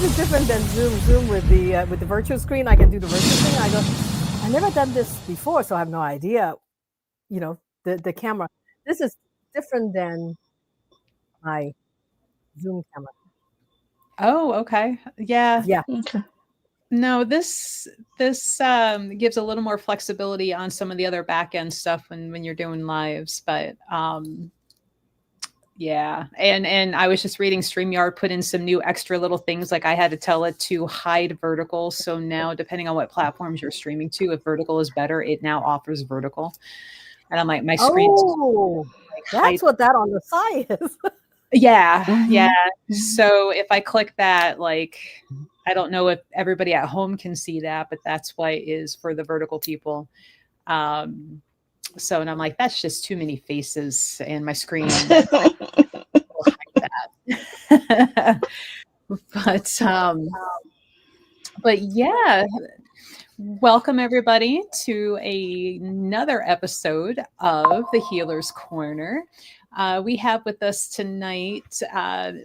is it different than Zoom? Zoom with the virtual screen, I can do the virtual thing. I go, I never done this before, so I have no idea. The camera. This is different than my Zoom camera. Oh, okay. Yeah. Yeah. Okay. No, this gives a little more flexibility on some of the other back end stuff when you're doing lives, but yeah. And I was just reading StreamYard put in some new extra little things, like I had to tell it to hide vertical. So now, depending on what platforms you're streaming to, if vertical is better, it now offers vertical. And I'm like, my screen is Oh, like hide. that's what that on the side is. Yeah, yeah. Mm-hmm. So if I click that, like, I don't know if everybody at home can see that, but that's why it is for the vertical people. So, and I'm like, that's just too many faces, and my screen will hide that. But yeah, welcome everybody to another episode of the Healer's Corner. We have with us tonight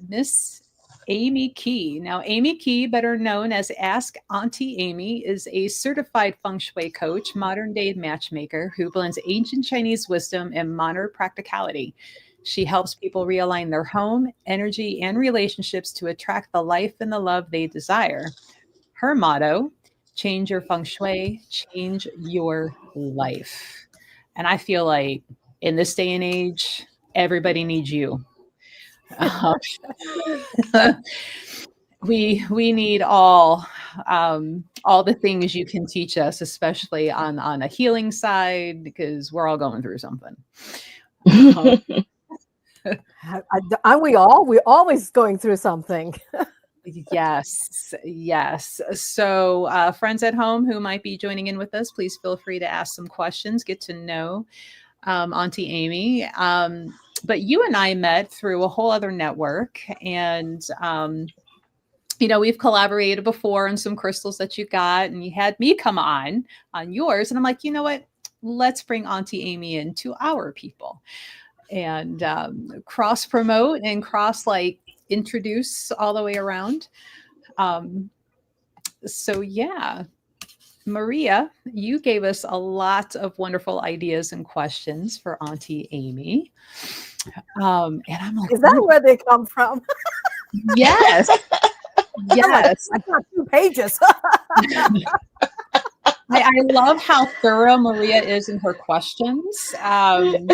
Miss Amy Key. Now, Amy Key, better known as Ask Auntie Amy, is a certified Feng Shui coach, modern day matchmaker who blends ancient Chinese wisdom and modern practicality. She helps people realign their home, energy, and relationships to attract the life and the love they desire. Her motto: change your Feng Shui, change your life. And I feel like in this day and age, everybody needs you. Um, we need all the things you can teach us, especially on a healing side, because we're all going through something. Aren't we all? We're always going through something. Yes, yes. So, friends at home who might be joining in with us, please feel free to ask some questions, get to know Auntie Amy. But you and I met through a whole other network, and we've collaborated before on some crystals that you got, and you had me come on yours, and I'm like, you know what? Let's bring Auntie Amy into our people, and cross promote and cross introduce all the way around. So yeah, Maria, you gave us a lot of wonderful ideas and questions for Auntie Amy. And I'm like, Is that where they come from? yes. Yes. I've got 2 pages. I love how thorough Maria is in her questions. And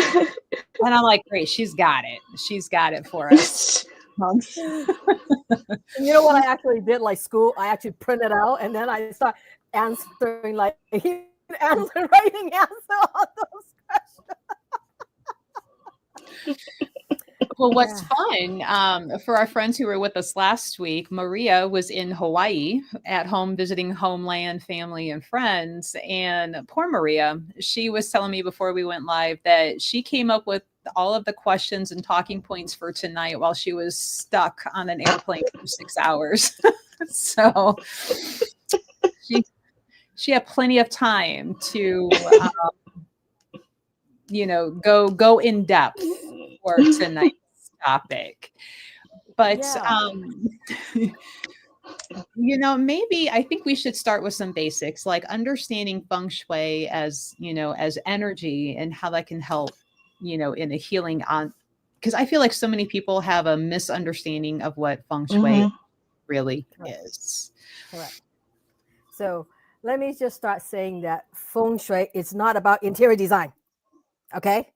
I'm like, great, she's got it. She's got it for us. You know what I actually did, like school? I actually printed out, and then I start answering, writing answer on those questions. Well, what's fun, for our friends who were with us last week, Maria was in Hawaii at home visiting homeland, family, and friends. And poor Maria, she was telling me before we went live that she came up with all of the questions and talking points for tonight while she was stuck on an airplane for 6 hours. So she had plenty of time to, go in depth for tonight's topic. But maybe I think we should start with some basics, like understanding Feng Shui as energy and how that can help in a healing on, because I feel like so many people have a misunderstanding of what Feng Shui really is. Correct. So let me just start saying that Feng Shui is not about interior design. Okay.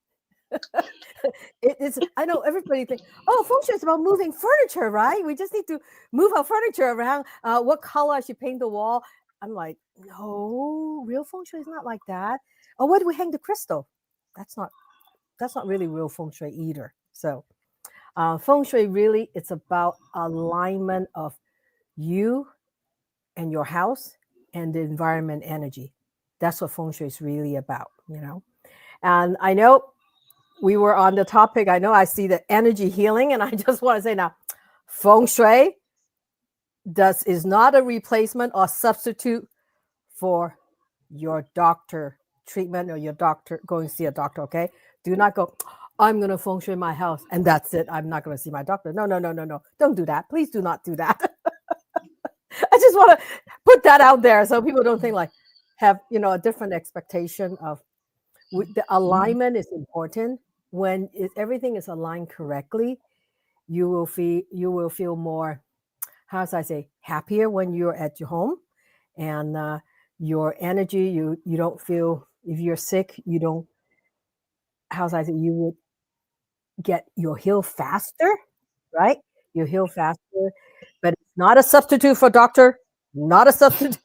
It's. I know everybody thinks, oh, Feng Shui is about moving furniture, right? We just need to move our furniture around. What color I should paint the wall? I'm like, no, real Feng Shui is not like that. Oh, where do we hang the crystal? That's not really real Feng Shui either. So Feng Shui really, it's about alignment of you and your house and the environment energy. That's what Feng Shui is really about, And I know we were on the topic. I know I see the energy healing, and I just want to say now, Feng Shui is not a replacement or substitute for your doctor treatment or your doctor going to see a doctor. Okay, do not go, I'm going to Feng Shui my house and that's it. I'm not going to see my doctor. No. Don't do that. Please do not do that. I just want to put that out there so people don't think like have a different expectation of the Mm. alignment is important. When everything is aligned correctly, you will feel more, how should I say, happier when you're at your home, and your energy, you don't feel, if you're sick, you don't, how should I say, you will you'll heal faster, right? You heal faster, but it's not a substitute for doctor, not a substitute.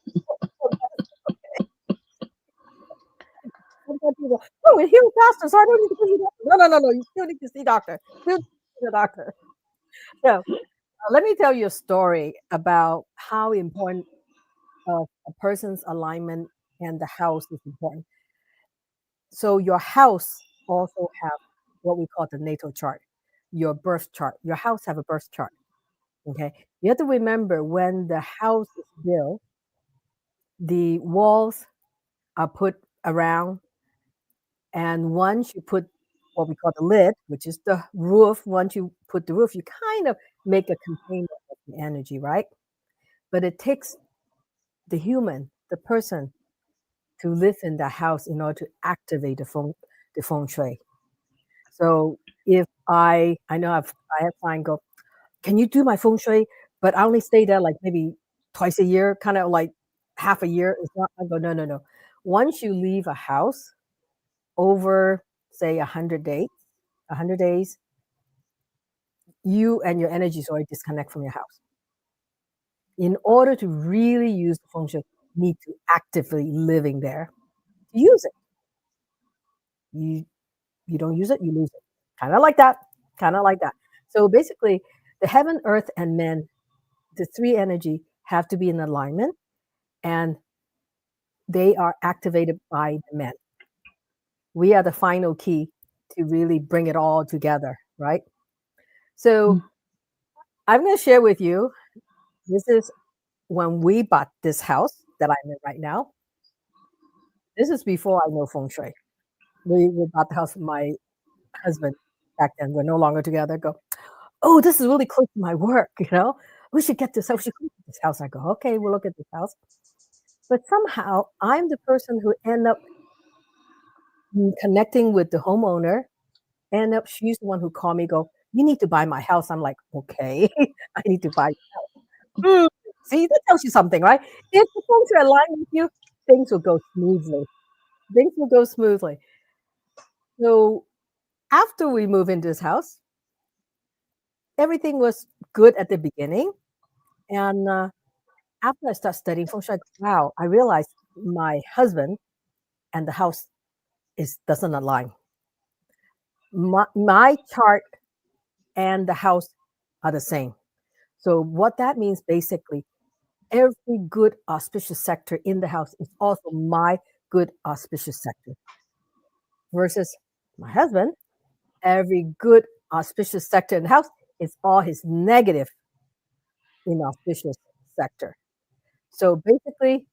Sometimes people go, oh, it heals faster, so I don't need to go see doctor. No, no, no, no. You still need to see doctor. Still need to see the doctor. So let me tell you a story about how important a person's alignment and the house is important. So your house also have what we call the natal chart, your birth chart. Your house have a birth chart. Okay, you have to remember when the house is built, the walls are put around, and once you put what we call the lid, which is the roof, once you put the roof, you kind of make a container of the energy, right? But it takes the human, the person, to live in the house in order to activate the feng shui. So if I know I have clients go, can you do my feng shui? But I only stay there like maybe twice a year, kind of like half a year. It's not. I go, no, no, no. Once you leave a house over, say, 100 days, you and your energy is already disconnect from your house. In order to really use the feng shui, you need to actively living there to use it. You you don't use it, you lose it. Kind of like that. Kind of like that. So basically, the heaven, earth, and men, the three energy have to be in alignment, and they are activated by the men. We are the final key to really bring it all together, right? So Mm. I'm going to share with you. This is when we bought this house that I'm in right now. This is before I know feng shui. We bought the house with my husband back then. We're no longer together. Go, oh, this is really close to my work. We should get this house. We should look at this house. I go, okay, we'll look at this house. But somehow I'm the person who end up connecting with the homeowner. End up, she's the one who called me. Go, you need to buy my house. I'm like, okay, I need to buy. Mm, see, that tells you something, right? If the folks are aligned with you, things will go smoothly. Things will go smoothly. So after we move into this house, everything was good at the beginning, and after I start studying feng shui, wow, I realized my husband and the house is doesn't align. My chart and the house are the same. So what that means basically, every good auspicious sector in the house is also my good auspicious sector. Versus my husband, every good auspicious sector in the house is all his negative inauspicious sector. So basically,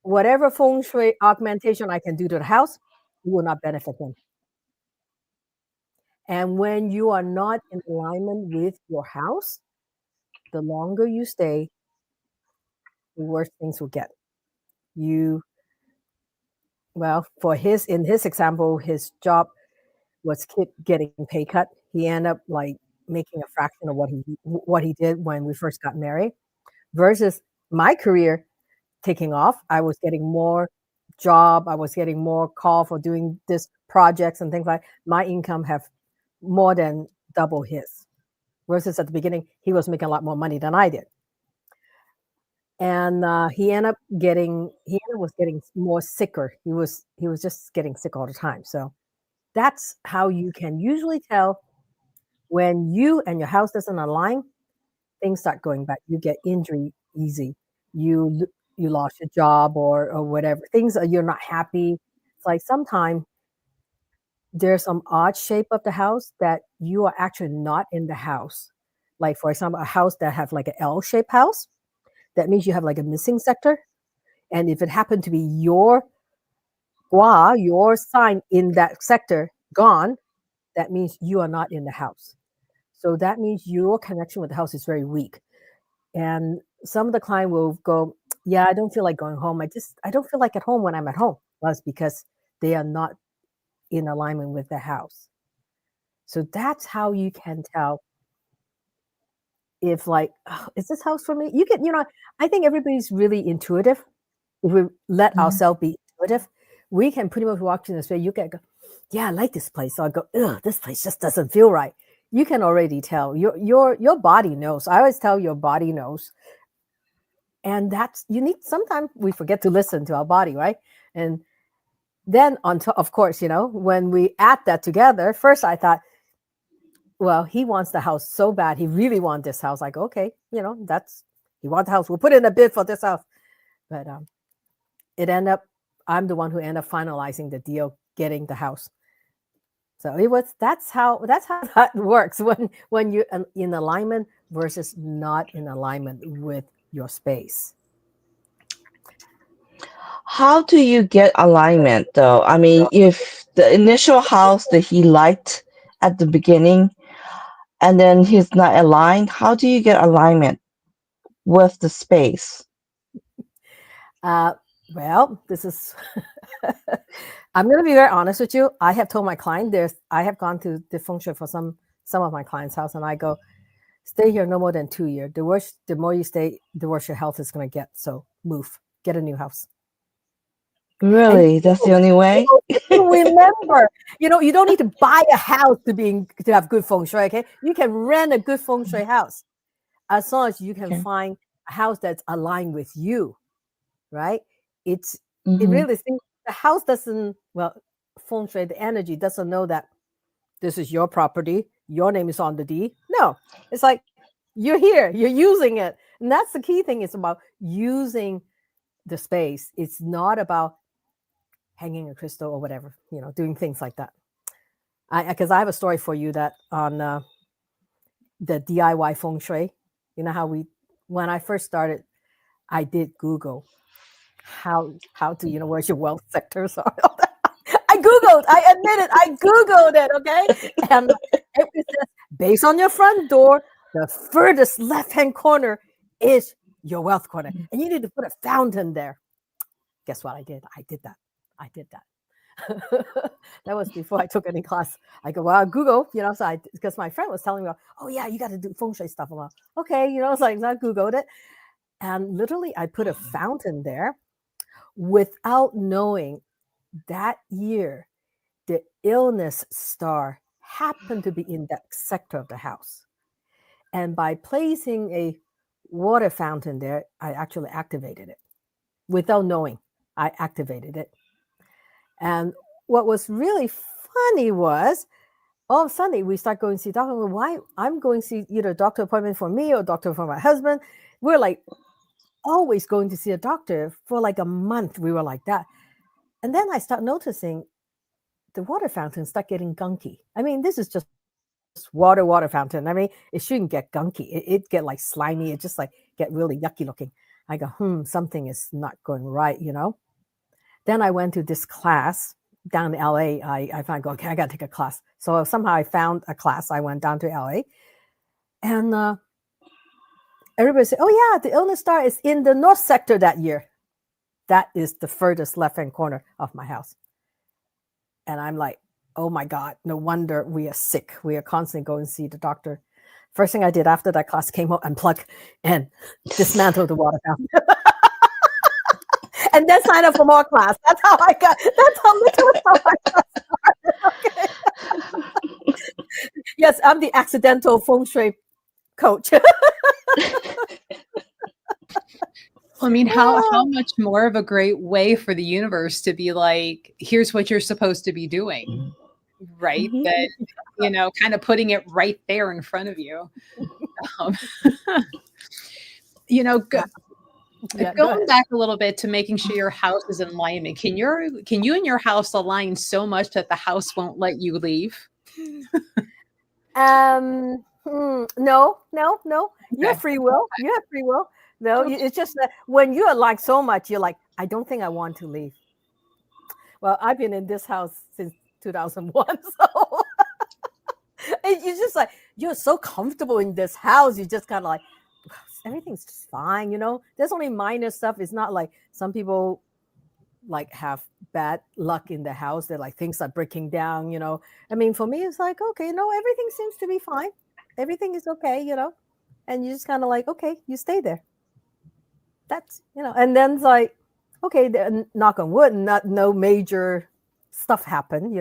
whatever feng shui augmentation I can do to the house, it will not benefit him. And when you are not in alignment with your house, the longer you stay, the worse things will get. You Well, in his example, his job was keep getting pay cut. He ended up like making a fraction of what he did when we first got married. Versus my career taking off, I was getting more job. I was getting more call for doing this projects and things like. My income have more than double his. Versus at the beginning, he was making a lot more money than I did, and he ended up was getting more sicker. He was just getting sick all the time. So that's how you can usually tell when you and your house doesn't align. Things start going back. You get injury easy. You lost your job or whatever. Things are you're not happy. It's like sometimes there's some odd shape of the house that you are actually not in the house. Like for example, a house that have like an L-shaped house, that means you have like a missing sector. And if it happened to be your sign in that sector gone, that means you are not in the house. So that means your connection with the house is very weak. And some of the client will go, yeah, I don't feel like going home. I don't feel like at home when I'm at home. Well, it's because they are not in alignment with the house. So that's how you can tell if like, oh, is this house for me? You can, I think everybody's really intuitive. If we let Mhm. ourselves be intuitive, we can pretty much walk in the space. You can go, yeah, I like this place. So I go, ugh, this place just doesn't feel right. You can already tell. Your body knows. I always tell your body knows. And that's you need sometimes we forget to listen to our body, right? And then on top, of course, when we add that together, first I thought, well, he wants the house so bad. He really wants this house. Like, okay, that's he wants the house. We'll put in a bid for this house. But it ended up I'm the one who ended up finalizing the deal, getting the house. So that's how that works when you're in alignment versus not in alignment with your space. How do you get alignment though? I mean, if the initial house that he liked at the beginning and then he's not aligned, how do you get alignment with the space? Uh, well, this is I'm going to be very honest with you. I have told my client I have gone to the feng shui for some of my clients' house, and I go, stay here no more than 2 years. The more you stay, the worse your health is going to get. So move, get a new house. And Really? That's the only way? you remember, you don't need to buy a house to have good feng shui. Okay, you can rent a good feng shui house as long as you can Okay. find a house that's aligned with you, right? It Mm-hmm. really the house doesn't feng shui, the energy doesn't know that this is your property, your name is on the deed. No, it's like you're here, you're using it, and that's the key thing. It's about using the space. It's not about hanging a crystal or whatever, doing things like that. Because I have a story for you that on the DIY feng shui. You know how when I first started, I did Google how to where's your wealth sector. So I admit it, I Googled it, okay? And it says, based on your front door, the furthest left-hand corner is your wealth corner. And you need to put a fountain there. Guess what I did? I did that. That was before I took any class. I go, well, Google, so because my friend was telling me, oh yeah, you got to do feng shui stuff. I'm like, okay, it's like I Googled it. And literally I put a fountain there without knowing that year the illness star happened to be in that sector of the house. And by placing a water fountain there, I actually activated it without knowing. I activated it. And what was really funny was all of a sudden we start going to see doctor. Why I'm going to see either doctor appointment for me or doctor for my husband. We're like always going to see a doctor for like a month. We were like that. And then I start noticing the water fountain start getting gunky. I mean, this is just water fountain. I mean, it shouldn't get gunky. It get like slimy. It just like get really yucky looking. I go, something is not going right, Then I went to this class down in LA. I found, okay, I got to take a class. So somehow I found a class. I went down to LA. And everybody said, oh yeah, the illness star is in the north sector that year. That is the furthest left-hand corner of my house. And I'm like, oh my God, no wonder we are sick. We are constantly going to see the doctor. First thing I did after that class came home, unplug and dismantle the water fountain. And then sign up for more class. That's how I got started. Okay. Yes, I'm the accidental feng shui coach. I mean, how much more of a great way for the universe to be like, here's what you're supposed to be doing, right? Mm-hmm. That, kind of putting it right there in front of you. Going back a little bit to making sure your house is in alignment. Can you and your house align so much that the house won't let you leave? No. You have free will. You have free will. No, it's just that when you are like so much, you're like, I don't think I want to leave. Well, I've been in this house since 2001, so it's just like you're so comfortable in this house. You just kind of like, everything's just fine, there's only minor stuff. It's not like some people like have bad luck in the house. They're like things are breaking down. I mean, for me, it's like, okay, no, everything seems to be fine. Everything is okay. And you just kind of like, okay, you stay there. That's. And then it's like, okay, knock on wood, no major stuff happen,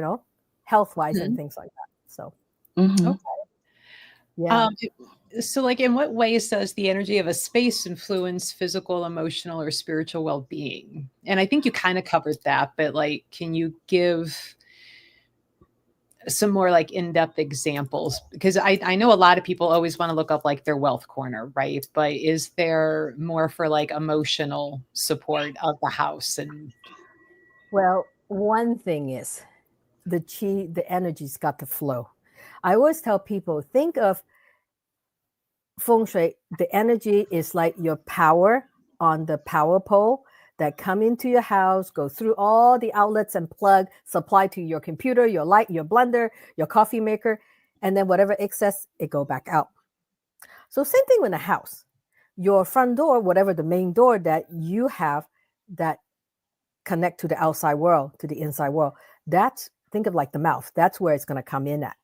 health wise and Mhm. things like that. So, Mhm. yeah. So, like, in what ways does the energy of a space influence physical, emotional, or spiritual well-being? And I think you kind of covered that, but like, can you give some more like in-depth examples? Because I know a lot of people always want to look up like their wealth corner, right? But is there more for like emotional support of the house? And Well, one thing is the energy's got to flow. I always tell people, think of feng shui. The energy is like your power on the power pole that come into your house, go through all the outlets and plug, supply to your computer, your light, your blender, your coffee maker, and then whatever excess, it go back out. So same thing with a house. Your front door, whatever the main door that you have that connect to the outside world, to the inside world, that's, think of like the mouth. That's where it's going to come in at,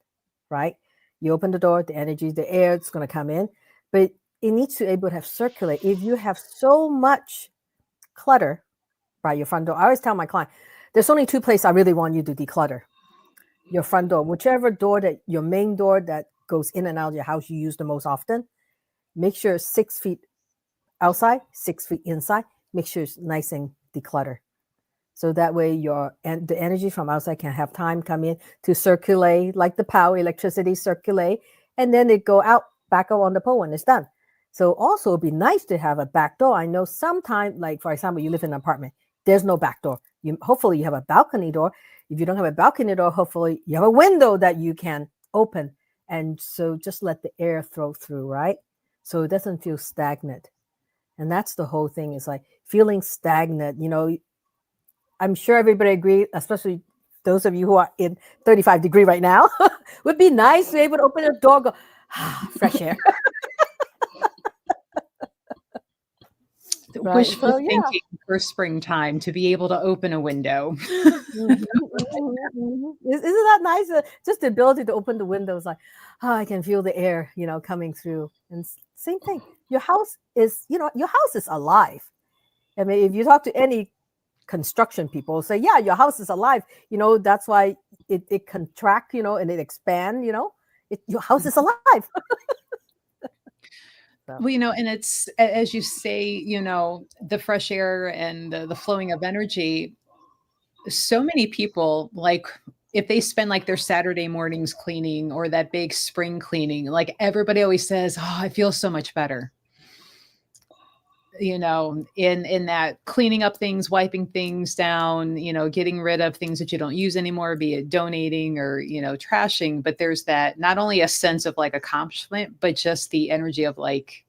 right? You open the door, the energy, the air, it's going to come in, but it needs to be able to have circulate. If you have so much clutter by your front door, I always tell my client, there's only two places I really want you to declutter. Your front door, whichever door that your main door that goes in and out of your house you use the most often, make sure 6 feet outside, 6 feet inside, make sure it's nice and decluttered. So that way the energy from outside can have time come in to circulate, like the power, electricity circulate, and then it go out back out on the pole when it's done. So also it'd be nice to have a back door. I know sometimes, like for example, you live in an apartment, there's no back door. Hopefully you have a balcony door. If you don't have a balcony door, hopefully you have a window that you can open. And so just let the air flow through, right? So it doesn't feel stagnant. And that's the whole thing, is like feeling stagnant. I'm sure everybody agree, especially those of you who are in 35-degree right now, would be nice to be able to open a door, go, fresh air. Right. wishful So yeah. thinking for springtime to be able to open a window. Isn't that nice? Just the ability to open the windows, like, I can feel the air, coming through. And same thing. Your house is alive. I mean, if you talk to any construction people, say, yeah, your house is alive. That's why it contract, and it expand. Your house is alive. So. Well, and it's as you say, the fresh air and the flowing of energy. So many people, like, if they spend like their Saturday mornings cleaning or that big spring cleaning, like everybody always says, "Oh, I feel so much better." In that cleaning up things, wiping things down, getting rid of things that you don't use anymore, be it donating or, trashing. But there's that, not only a sense of like accomplishment, but just the energy of like,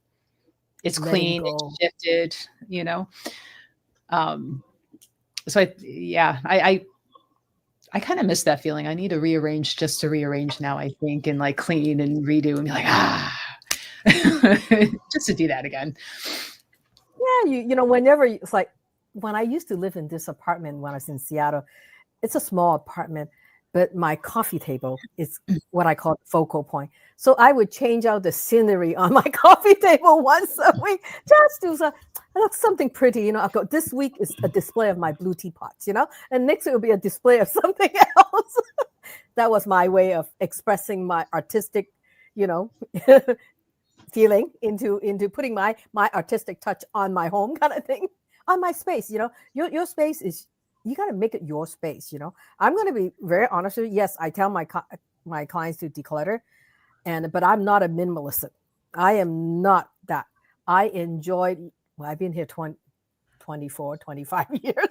it's Letting clean, go. it's shifted. So I kind of miss that feeling. I need to rearrange just to rearrange now, I think, and like clean and redo and be like, just to do that again. Yeah, whenever it's like when I used to live in this apartment when I was in Seattle, it's a small apartment, but my coffee table is what I call the focal point. So I would change out the scenery on my coffee table once a week just to look something pretty. I'll go, this week is a display of my blue teapots, and next it will be a display of something else. That was my way of expressing my artistic, feeling into putting my artistic touch on my home kind of thing, on my space. Your space is, you got to make it your space. I'm going to be very honest with you. Yes, I tell my clients to declutter, but I'm not a minimalist. I am not that. I enjoyed, I've been here 24, 25 years.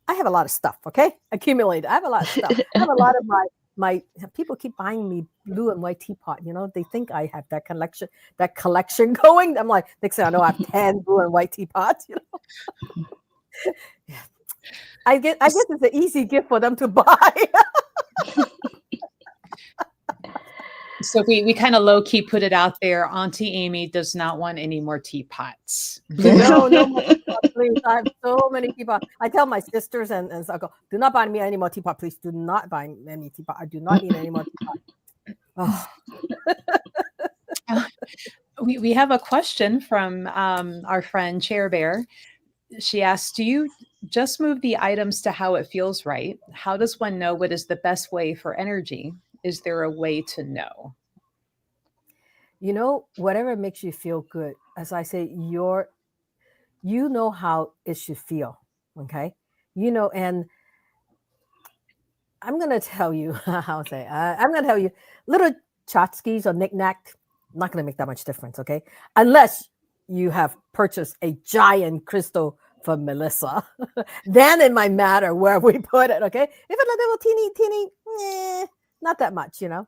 I have a lot of stuff, okay? Accumulated. I have a lot of stuff. I have a lot of my people keep buying me blue and white teapot. They think I have that collection going. I'm like, next thing I know, I have 10 blue and white teapots. Yeah. I guess it's an easy gift for them to buy. So we kind of low key put it out there. Auntie Amy does not want any more teapots. No, no more teapot, please. I have so many teapot. I tell my sisters and so I go, do not buy me any more teapot, please. Do not buy me any teapot. I do not need any more teapot. Oh, We have a question from our friend Chair Bear. She asks, do you just move the items to how it feels right? How does one know what is the best way for energy? Is there a way to know? whatever makes you feel good. As I say, you know how it should feel. Okay. And I'm gonna tell you how to say. I'm gonna tell you little tchotchkes or knickknack. Not gonna make that much difference. Okay, unless you have purchased a giant crystal from Melissa, then it might matter where we put it. Okay, if it's a little teeny, not that much. Mhm.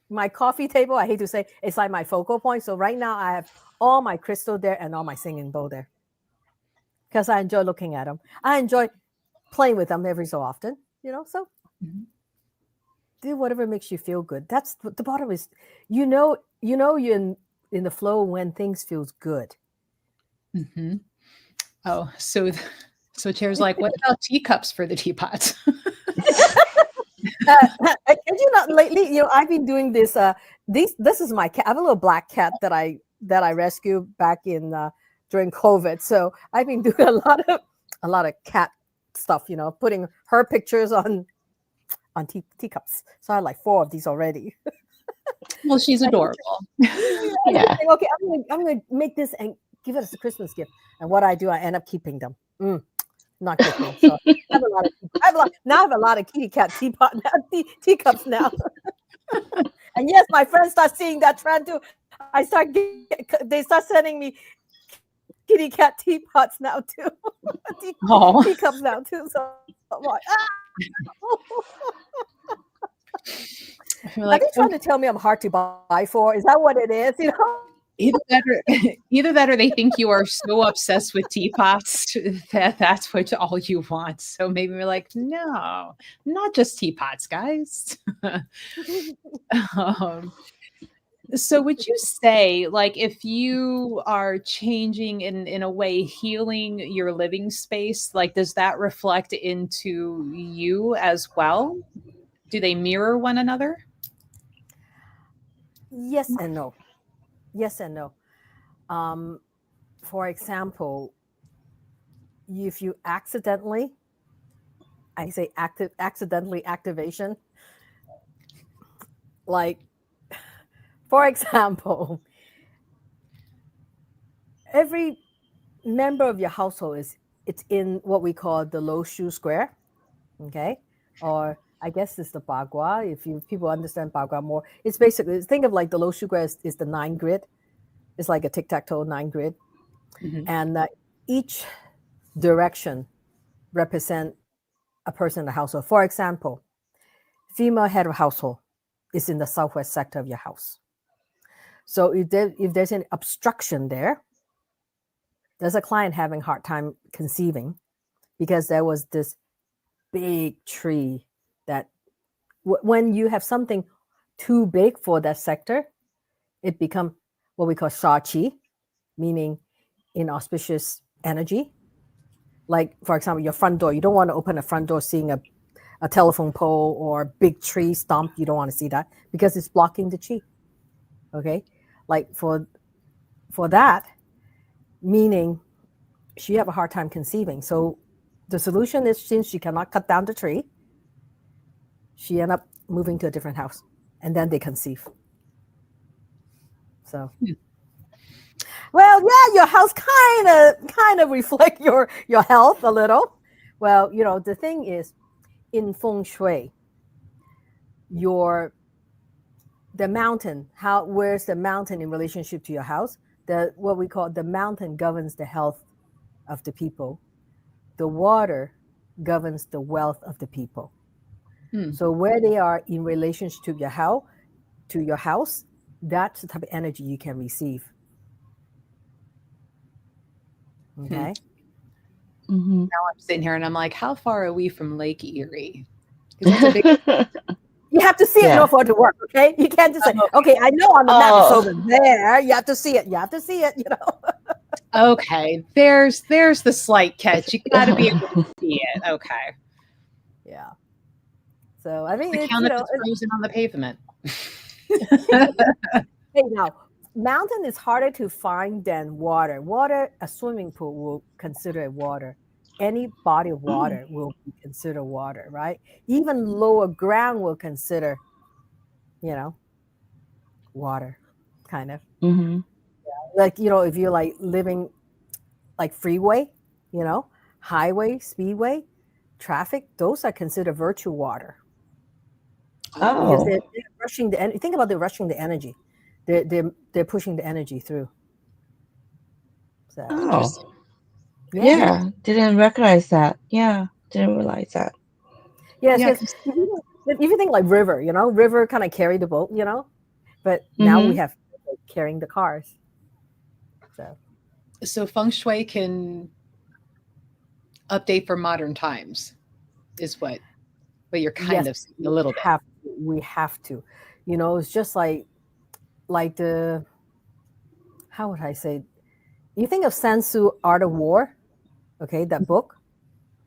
My coffee table. I hate to say it's like my focal point. So right now I have all my crystal there and all my singing bowl there because I enjoy looking at them. I enjoy playing with them every so often. So Mhm. do whatever makes you feel good. That's the bottom is, you're in the flow when things feels good. Mhm. Oh, so Chair's like, what about teacups for the teapots? Can you not lately? I've been doing this. This is my cat. I have a little black cat that I rescued back in during COVID. So I've been doing a lot of cat stuff. Putting her pictures on teacups. So I have like 4 of these already. Well, she's I keep adorable. Yeah. saying, okay, I'm gonna make this and give it as a Christmas gift. And what I do, I end up keeping them. Not good thing. So I have a lot of now I have a lot of kitty cat teapot now, teacups now. And yes, my friends start seeing that trend too. They start sending me kitty cat teapots now too, Oh, teacups now too. So I'm like, you're are like, they oh, trying to tell me I'm hard to buy for? Is that what it is? either that or they think you are so obsessed with teapots that that's what all you want. So maybe we're like, no, not just teapots, guys. um, so would you say, like, if you are changing in a way, healing your living space, like, does that reflect into you as well? Do they mirror one another? Yes and no. Yes and no. Um, for example, if you I say accidentally activation, like for example, every member of your household it's in what we call the low shoe square, okay? Or I guess it's the bagua. If you people understand bagua more, it's basically think of like the low shoe square is the 9 grid. It's like a tic tac toe 9 grid, Mhm. and each direction represent a person in the household. For example, female head of household is in the southwest sector of your house. So if there's an obstruction there's a client having hard time conceiving because there was this big tree that when you have something too big for that sector, it become what we call shachi, meaning inauspicious energy. Like for example, your front door, you don't want to open a front door seeing a telephone pole or a big tree stump. You don't want to see that because it's blocking the chi. Okay, like for that, meaning she have a hard time conceiving. So the solution is since she cannot cut down the tree, she end up moving to a different house, and then they conceive. So Hmm. well, yeah, your house kind of reflect your health a little. Well, the thing is in feng shui, your the mountain, where's the mountain in relationship to your house? The what we call the mountain governs the health of the people. The water governs the wealth of the people. Hmm. So where they are in relationship to your house, that's the type of energy you can receive. Hmm. Okay. Mhm. Now I'm sitting here and I'm like, how far are we from Lake Erie? Because that's a big You have to see it in Yeah. order for it to work. Okay, you can't just say, Oh, "Okay, I know on the map it's Oh. over there." You have to see it. You have to see it. You know. okay. There's the slight catch. You got to be able to see it. Okay. Yeah. So I mean, To it's count if it's frozen on the pavement. hey now, mountain is harder to find than water. Water, a swimming pool will consider it water. Any body of water will be considered water, right? Even lower ground will consider, you know, water, kind of. Mm-hmm. Like, if you're like living like freeway, you know, highway, speedway, traffic, those are considered virtual water because Oh. they're rushing the energy. Think about they're rushing the energy. They're pushing the energy through. So Interesting. Oh. yeah. Yeah. Didn't recognize that. Yeah. Didn't realize that. Yes, Yeah, yes. 'cause If you think like river, river kind of carry the boat, but now we Mm-hmm. have carrying the cars. So so feng shui can update for modern times is what you're kind yes, of seeing a little bit. we have to. It's just like the how would I say? You think of Sun Tzu Art of War, okay, that book.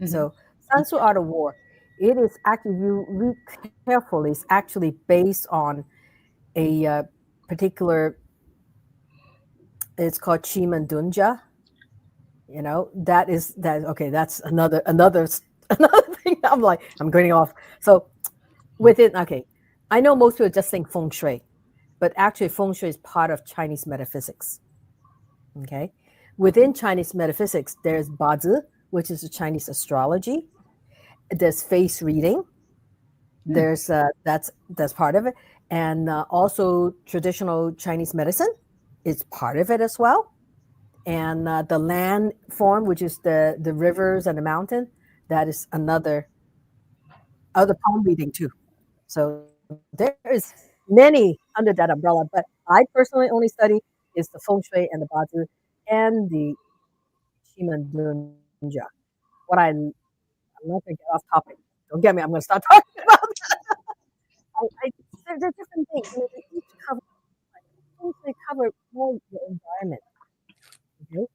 Mhm. So Sun Tzu Art of War, it is actually you read carefully. It's actually based on a particular. It's called Chiman Dunja. That okay, that's another another thing. I'm like, I'm going off. So within, okay, I know most people just think feng shui, but actually feng shui is part of Chinese metaphysics. Okay, within Chinese metaphysics there's bazi, which is a Chinese astrology. There's face reading. Hmm. There's that's part of it. And also traditional Chinese medicine is part of it as well. And the land form, which is the rivers and the mountain, that is another other palm reading too. So there is many under that umbrella. But I personally only study is the feng shui and the bazi and the shiman dunja. What I'm not going to get off topic. Don't get me. I'm going to start talking about. They're different things. They each cover feng shui cover more of the environment. Okay,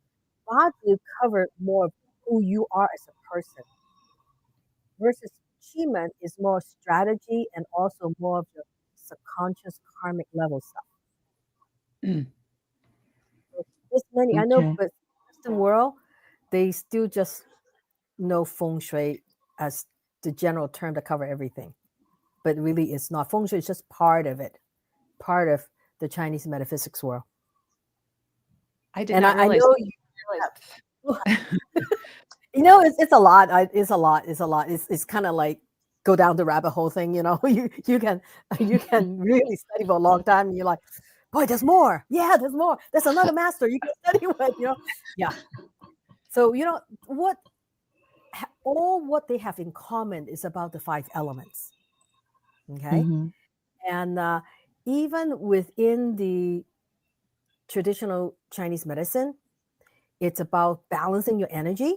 bazi cover more of who you are as a person versus Chiman is more strategy and also more of the subconscious karmic level stuff. Mm. So this many I know, Okay. but Western world, they still just know feng shui as the general term to cover everything. But really it's not. Feng shui is just part of it, part of the Chinese metaphysics world. I did And not I realize know the depth. it's a lot. It's a lot. It's a lot. It's kind of like go down the rabbit hole thing. You can really study for a long time. And you're like, boy, there's more. Yeah, there's more. There's another master you can study with. Yeah. So all what they have in common is about the five elements. Okay, Mm-hmm. and even within the traditional Chinese medicine, it's about balancing your energy.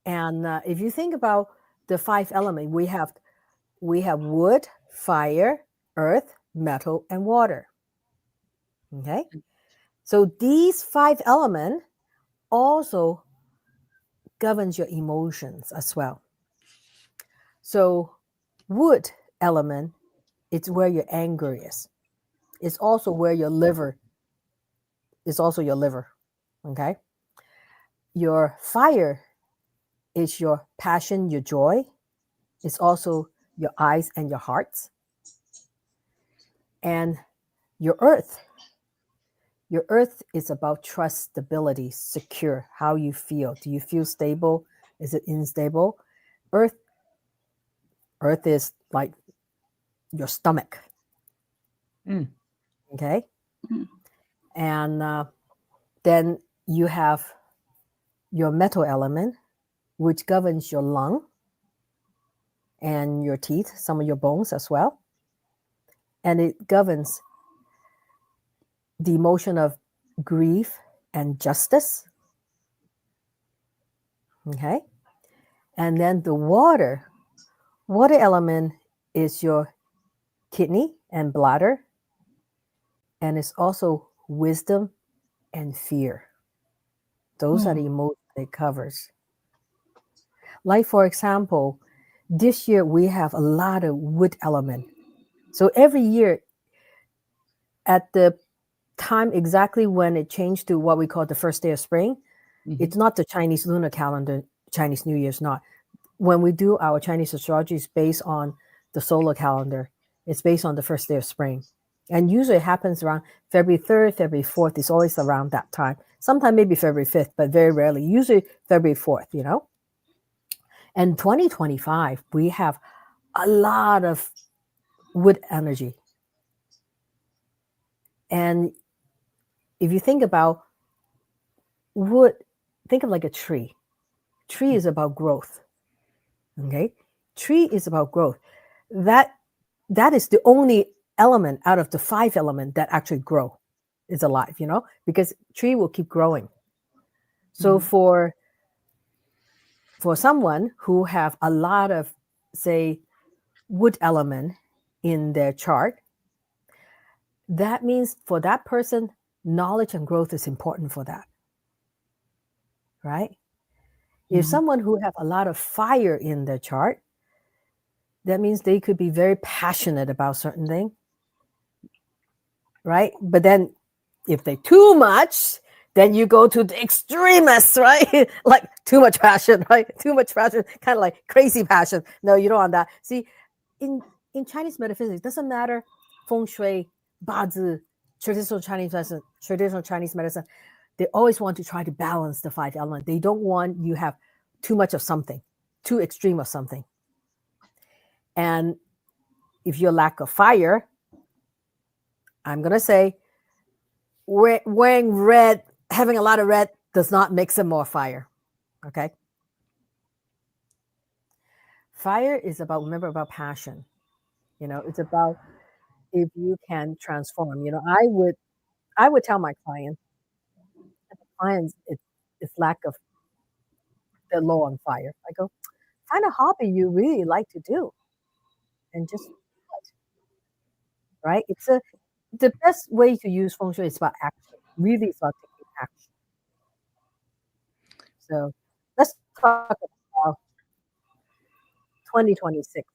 And if you think about the five elements, we have wood, fire, earth, metal, and water. Okay, so these five elements also governs your emotions as well. So wood element, it's where your anger is. It's also where your liver is also your liver. Okay, your fire is your passion, your joy. It's also your eyes and your hearts. And your earth. Your earth is about trust, stability, secure, how you feel. Do you feel stable? Is it unstable? Earth earth is like your stomach. Mm. Okay. And then you have your metal element, which governs your lung and your teeth, some of your bones as well. And it governs the emotion of grief and justice. Okay. And then the water element is your kidney and bladder, and it's also wisdom and fear. Those are the emotions it covers. Like, for example, this year we have a lot of wood element. So every year at the time exactly when it changed to what we call the first day of spring, it's not the Chinese lunar calendar, Chinese New Year's not. When we do our Chinese astrology, it's based on the solar calendar. It's based on the first day of spring. And usually it happens around February 3rd, February 4th. It's always around that time. Sometimes maybe February 5th, but very rarely. Usually February 4th, you know? And 2025, we have a lot of wood energy. And if you think about wood, think of like a tree. Tree is about growth. Okay? Tree is about growth. That is the only element out of the 5 elements that actually grow, is alive, you know, because tree will keep growing. So for someone who have a lot of, say, wood element in their chart, that means for that person, knowledge and growth is important for that, right? If someone who have a lot of fire in their chart, that means they could be very passionate about certain thing, right? But then if they too much, then you go to the extremists, right? Like too much passion, right? Too much passion, kind of like crazy passion. No, you don't want that. See, in Chinese metaphysics, it doesn't matter Feng Shui, Bazi, traditional Chinese medicine, they always want to try to balance the 5 elements. They don't want you have too much of something, too extreme of something. And if you lack of fire, I'm gonna say wearing red, having a lot of red does not make some more fire. Okay. Fire is about, remember, about passion. You know, it's about if you can transform. You know, I would tell my clients, it's lack of, they're low on fire. I go, find a hobby you really like to do and just do it, right? It's the best way to use feng shui is about action. Really, it's about taking action. So let's talk about 2026.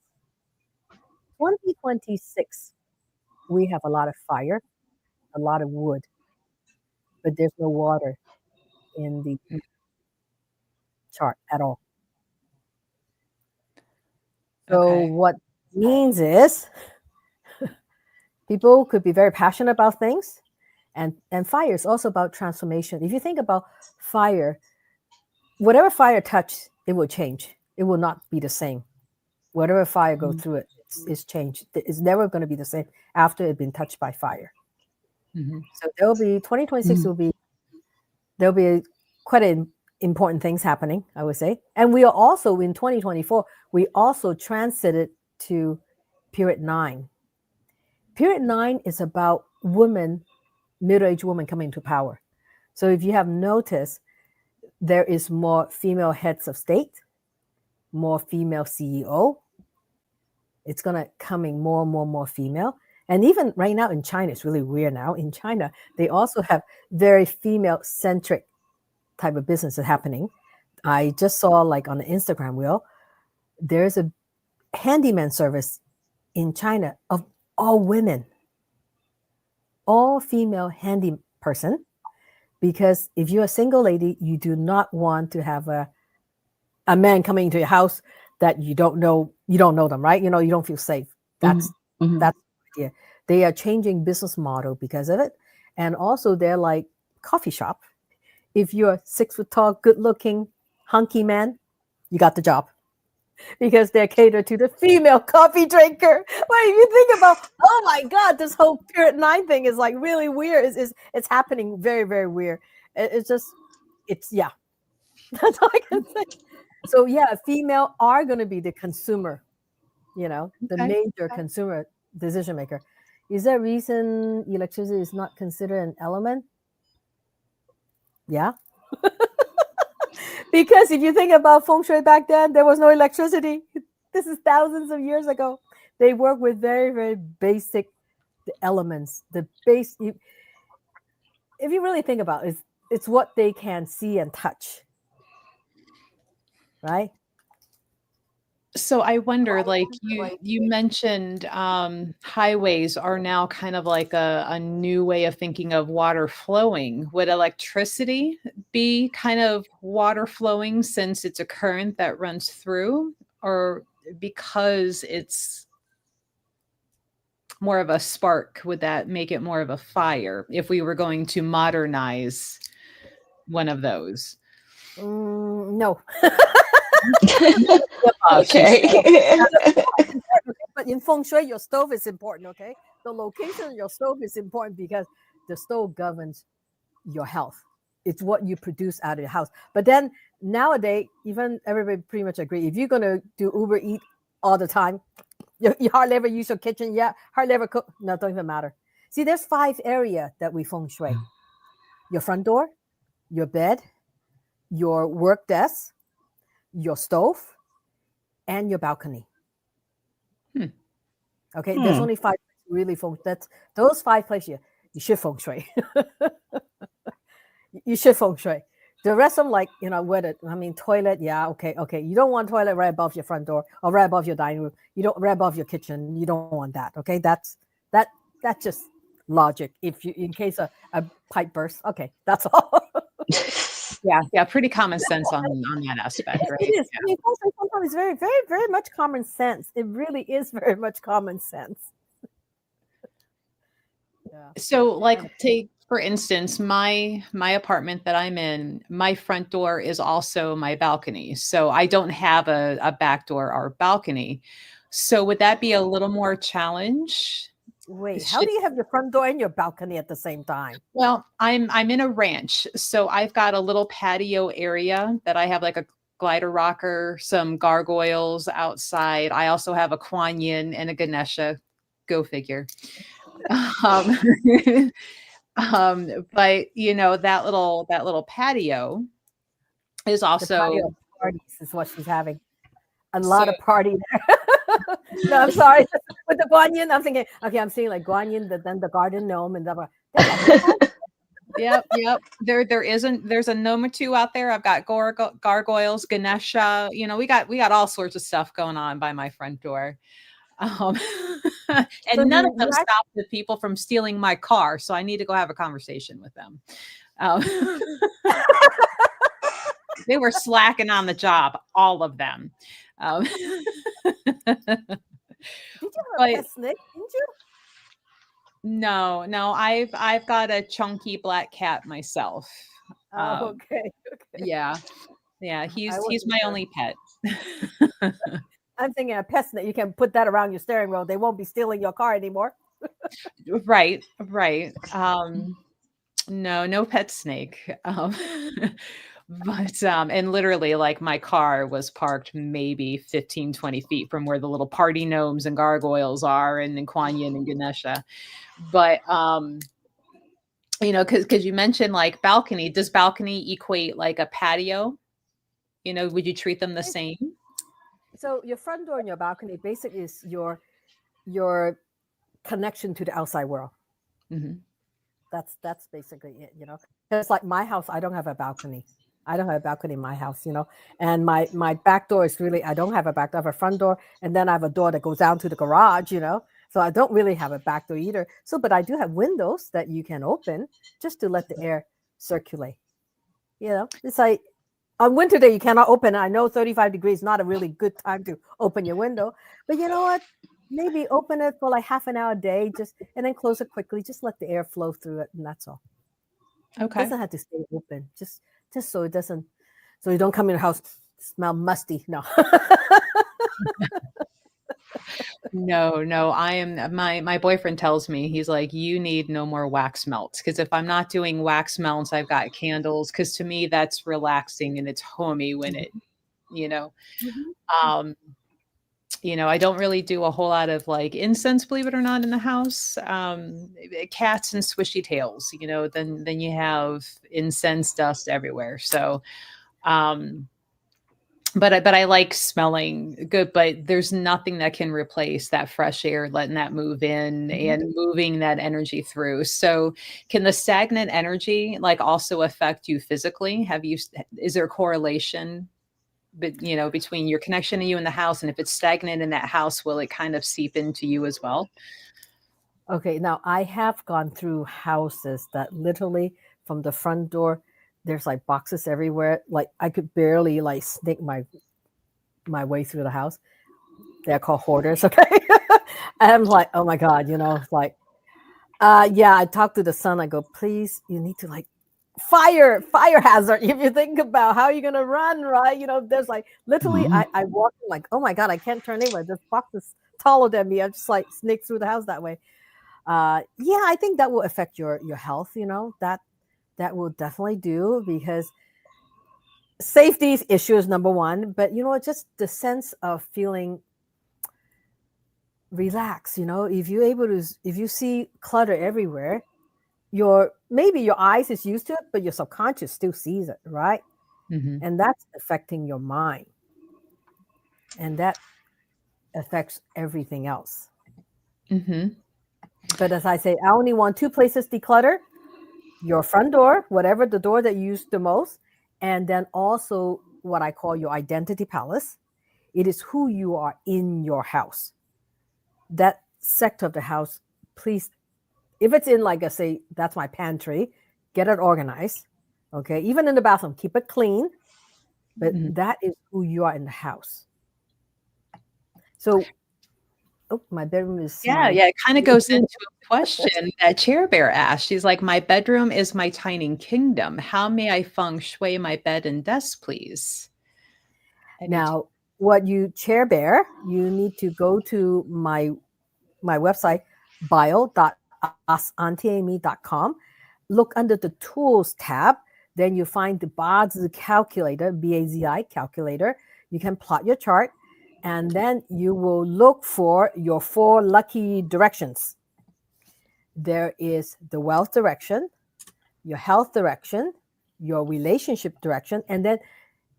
2026, we have a lot of fire, a lot of wood, but there's no water in the chart at all. So what means is people could be very passionate about things, and fire is also about transformation. If you think about fire, whatever fire touch, it will change. It will not be the same. Whatever fire go through it, it's changed. It's never going to be the same after it's been touched by fire. So there will be 2026 there'll be quite important things happening, I would say. And we are also in 2024, we also transited to period 9. Period 9 is about women, middle-aged women coming to power. So if you have noticed, there is more female heads of state, more female CEO. It's gonna coming more and more female. And even right now in China, it's really weird now. In China, they also have very female-centric type of businesses happening. I just saw, like, on the Instagram wheel, there's a handyman service in China of all women, all female handy person. Because if you're a single lady, you do not want to have a man coming into your house that you don't know them, right? You know, you don't feel safe. That's the idea. They are changing business model because of it. And also they're like coffee shop. If you're a 6 foot tall, good looking, hunky man, you got the job. Because they're catered to the female coffee drinker. Well, if you think about, oh my God, this whole period 9 thing is like really weird. It's happening very, very weird. It's just, yeah. That's all I can say. So yeah, female are going to be the consumer, you know, the major consumer decision maker. Is there a reason electricity is not considered an element? Yeah. Because if you think about feng shui back then, there was no electricity. This is thousands of years ago. They work with very, very basic elements. The base, if you really think about it, it's what they can see and touch, right? So I wonder, like you mentioned, highways are now kind of like a new way of thinking of water flowing. Would electricity be kind of water flowing since it's a current that runs through, or because it's more of a spark, would that make it more of a fire if we were going to modernize one of those? No. She said. Okay. But in feng shui, your stove is important, okay? The location of your stove is important because the stove governs your health. It's what you produce out of your house. But then nowadays, even everybody pretty much agree. If you're gonna do Uber Eat all the time, you hardly ever use your kitchen. Yeah, hardly ever cook. No, don't even matter. See, there's 5 areas that we feng shui: your front door, your bed, your work desk, your stove, and your balcony. Hmm. Okay, there's only 5 really feng. That's those 5 places you should feng shui. You should feng shui. The rest of them, like whether toilet, yeah, okay. You don't want toilet right above your front door or right above your dining room. You don't right above your kitchen. You don't want that. Okay, that's just logic. If you in case a pipe burst, okay, that's all. Yeah, pretty common sense on that aspect, It right? is. I mean, feng shui sometimes is very, very, very much common sense. It really is very much common sense. Yeah. So, like, take for instance, my apartment that I'm in, my front door is also my balcony. So I don't have a back door or balcony. So would that be a little more challenge? Wait, how Should, do you have your front door and your balcony at the same time? well, I'm in a ranch, so I've got a little patio area that I have like a glider rocker, some gargoyles outside. I also have a Kuan Yin and a Ganesha. Go figure. Um, but that little patio is The also patio parties is what she's having. A so lot of party there. No, I'm sorry. With the Guanyin, I'm thinking, okay, I'm seeing like Guanyin, then the garden gnome, and there's a whole bunch. yep. There's a gnome or two out there. I've got gargoyles, Ganesha. We got all sorts of stuff going on by my front door. Um, So and none of you them stop the people from stealing my car. So I need to go have a conversation with them. Um, they were slacking on the job, all of them. Um, did you have a but pet snake? Didn't you? no, I've got a chunky black cat myself. Oh, Um, okay. yeah, I he's wasn't my sure. only pet. I'm thinking a pet snake. You can put that around your steering wheel. They won't be stealing your car anymore. Right. No pet snake. But and literally like my car was parked maybe 15, 20 feet from where the little party gnomes and gargoyles are and Kuan Yin and Ganesha. But because you mentioned like balcony, does balcony equate like a patio? Would you treat them the same? So your front door and your balcony basically is your connection to the outside world. Mhm. That's basically it. It's like my house, I don't have a balcony. I don't have a balcony in my house. And my back door is really, I don't have a back door. I have a front door, and then I have a door that goes down to the garage. So I don't really have a back door either. So, but I do have windows that you can open just to let the air circulate. It's like on winter day you cannot open. I know 35 degrees is not a really good time to open your window, but you know what? Maybe open it for like half an hour a day, and then close it quickly. Just let the air flow through it, and that's all. It Okay. doesn't have to stay open. Just so it doesn't, so you don't come in your house smell musty. No. No, I am my boyfriend tells me, he's like, you need no more wax melts. Because if I'm not doing wax melts, I've got candles. Because to me, that's relaxing and it's homey when it, you know. Mhm. Um, I don't really do a whole lot of like incense, believe it or not, in the house. Cats and swishy tails, then you have incense dust everywhere. So but I like smelling good, but there's nothing that can replace that fresh air, letting that move in Mhm. and moving that energy through. So, can the stagnant energy like also affect you physically? Is there a correlation but between your connection to you in the house, and if it's stagnant in that house, will it kind of seep into you as well? Okay, now I have gone through houses that literally from the front door, there's like boxes everywhere. Like I could barely like sneak my way through the house. They're called hoarders, okay? And I'm like, oh my God, it's like, yeah, I talked to the son. I go, please, you need to like fire hazard. If you think about how you're gonna run, right? There's like literally Mhm. I walk like, oh my God, I can't turn anywhere. This box is taller than me. I just like sneak through the house that way. Yeah, I think that will affect your health, that will definitely do because safety issue is number one, but just the sense of feeling relaxed, if you see clutter everywhere, maybe your eyes is used to it, but your subconscious still sees it, right? Hmm. And that's affecting your mind, and that affects everything else. Hmm. But as I say, I only want two places declutter: your front door, whatever the door that you use the most, and then also what I call your identity palace. It is who you are in your house. That sector of the house, please, if it's in, like I say, that's my pantry, get it organized. Okay. Even in the bathroom, keep it clean, but that is who you are in the house. So, oh, my bedroom is Yeah, my. yeah, it kinda goes into a question that Chair Bear asked. She's like, "My bedroom is my tiny kingdom. How may I feng shui my bed and desk, please?" Any t Now, what you chair bear, you need to go to my website, bio.askauntieamy.com. Look under the tools tab. Then you find the Bazi calculator, BAZI calculator. You can plot your chart, and then you will look for your four lucky directions. There is the wealth direction, your health direction, your relationship direction, and then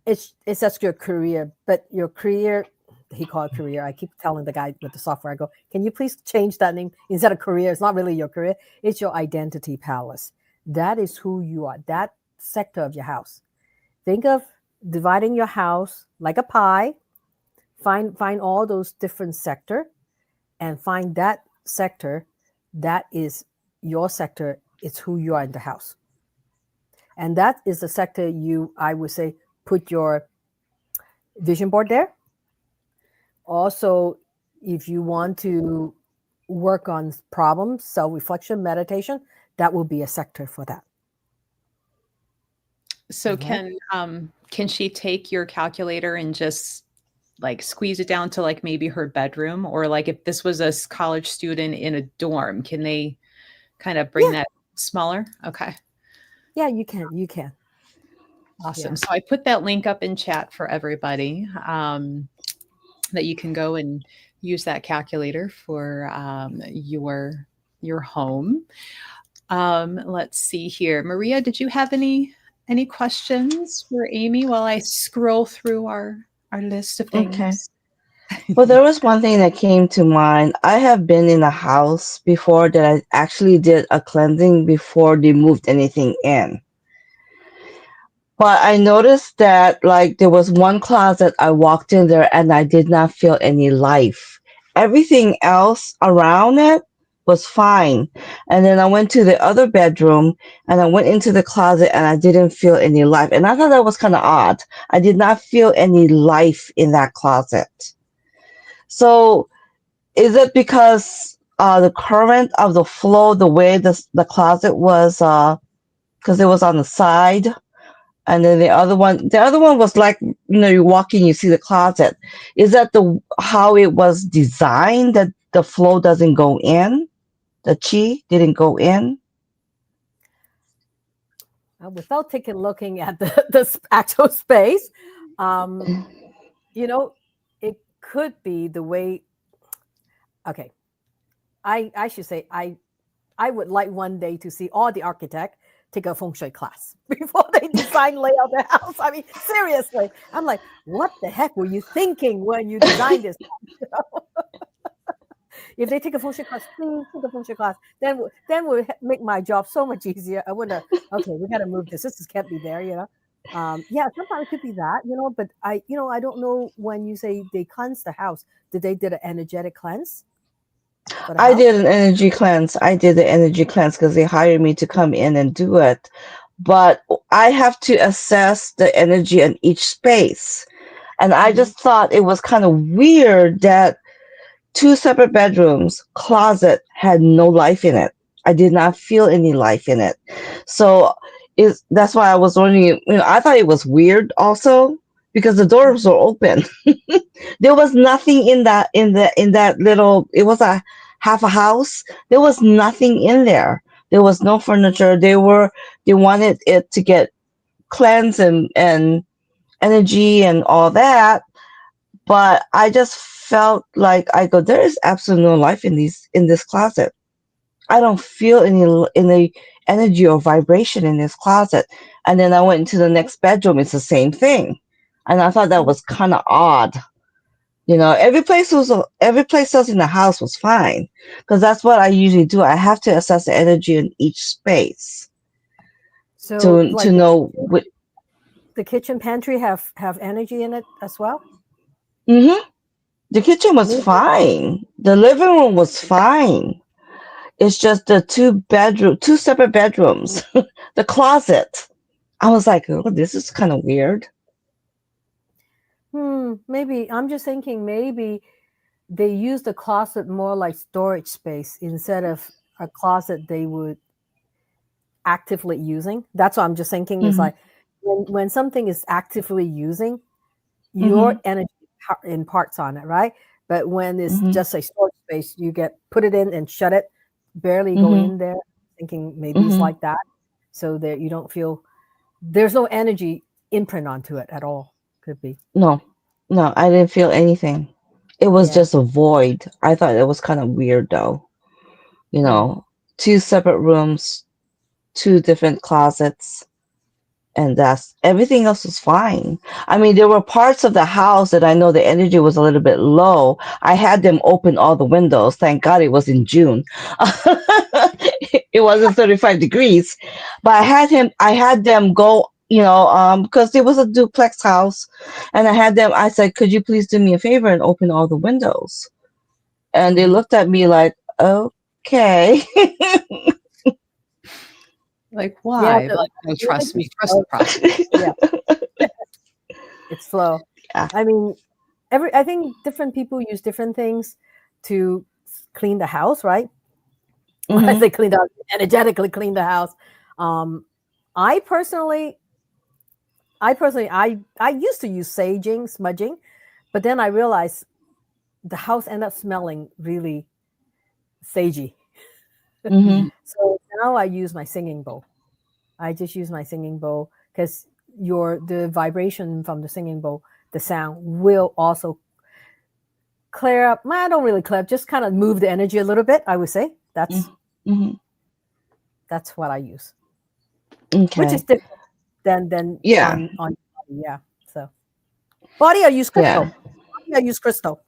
it's just your career, but your career, he called it career. I keep telling the guy with the software, I go, can you please change that name instead of career? It's not really your career. It's your identity palace. That is who you are. That sector of your house. Think of dividing your house like a pie. Find all those different sector and find that sector that is your sector. It's who you are in the house. And that is the sector I would say, put your vision board there. Also, if you want to work on problems, self reflection, meditation, that will be a sector for that. So Okay. can she take your calculator and just, like, squeeze it down to, like, maybe her bedroom? Or, like, if this was a college student in a dorm, can they kind of bring Yeah. that smaller? Okay. Yeah, you can. You can. Awesome. Yeah. So I put that link up in chat for everybody, that you can go and use that calculator for your home. Let's see here. Maria, did you have any questions for Amy while I scroll through our list of Okay. things? Well, there was one thing that came to mind. I have been in a house before that I actually did a cleansing before they moved anything in. But I noticed that like there was one closet I walked in there and I did not feel any life. Everything else around it was fine. And then I went to the other bedroom and I went into the closet and I didn't feel any life. And I thought that was kind of odd. I did not feel any life in that closet. So is it because the current of the flow, the way the closet was, because it was on the side, and then the other one was like, you walk in, you see the closet. Is that the how it was designed that the flow doesn't go in, the chi didn't go in? Without looking at the actual space, um, you know, it could be the way. Okay, I should say I would like one day to see all the architect take a feng shui class before they design layout the house. I mean, seriously, I'm like, what the heck were you thinking when you designed this? You know? If they take a feng shui class, please take a feng shui class. Then would make my job so much easier. I wouldn't. Okay, we got to move this. This can't be there. You know. Yeah, sometimes it could be that. You know, but I don't know when you say they cleanse the house. Did they did an energetic cleanse for the I house? did an energy cleanse. I did the energy cleanse because they hired me to come in and do it. But I have to assess the energy in each space. And I Mm-hmm. just thought it was kind of weird that two separate bedrooms, closet had no life in it. I did not feel any life in it. So that's why I was wondering, I thought it was weird also because the doors were open. There was nothing in that little, it was a half a house. There was nothing in there. There was no furniture. They wanted it to get cleansed and energy and all that, but I just felt like there is absolutely no life in this closet. I don't feel any energy or vibration in this closet. And then I went into the next bedroom. It's the same thing, and I thought that was kind of odd. Every place else in the house was fine because that's what I usually do. I have to assess the energy in each space So, to like know what. the kitchen pantry have energy in it as well. Hmm. The kitchen was Maybe. fine. The living room was fine. It's just the two separate bedrooms, the closet. I was like, oh, this is kind of weird. Maybe I'm just thinking maybe they use the closet more like storage space instead of a closet they would actively using. That's what I'm just thinking is Hmm. like when something is actively using, Hmm. your energy imparts on it, right? But when it's Hmm. just a storage space, you get put it in and shut it, barely go Hmm. in there, thinking maybe it's Hmm. like that, so that you don't feel there's no energy imprint onto it at all. Could be. No, no, I didn't feel anything. It was Yeah. just a void. I thought it was kind of weird though. You Hmm. know, two separate rooms, two different closets, and that's everything else was fine. I mean, there were parts of the house that I know the energy was a little bit low. I had them open all the windows. Thank God it was in June. It wasn't 35 degrees, but I had them go, because it was a duplex house, and I said, could you please do me a favor and open all the windows? And they Hmm. looked at me like, okay. Like, Yeah. why? Like, no, The trust me, energy's trust slow. the process. Yeah, it's slow. Yeah. I mean, I think different people use different things to clean the house, right? When I Hmm. say clean the house, energetically clean the house. Um, I personally, I used to use saging, smudging, but then I realized the house ended up smelling really sagey. Hmm. So now I use my singing bowl. I just use my singing bowl because the vibration from the singing bowl, the sound will also clear up. I don't really clear up, just kind of move the energy a little bit. I would say Hmm. that's what I use, which is Okay. different than Yeah. on yeah. So body I use Yeah. crystal. Body I use crystal.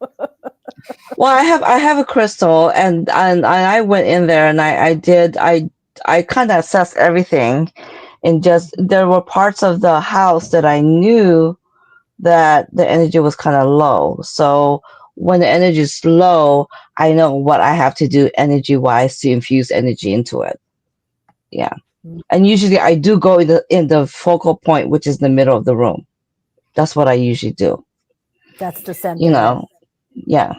Well, I have a crystal, and I went in there and I kind of assessed everything, and just there were parts of the house that I knew that the energy was kind of low. So when the energy is low, I know what I have to do energy wise to infuse energy into it. Yeah, and usually I do go in the focal point, which is the middle of the room. That's what I usually do. That's the You center. Yeah. know, yeah.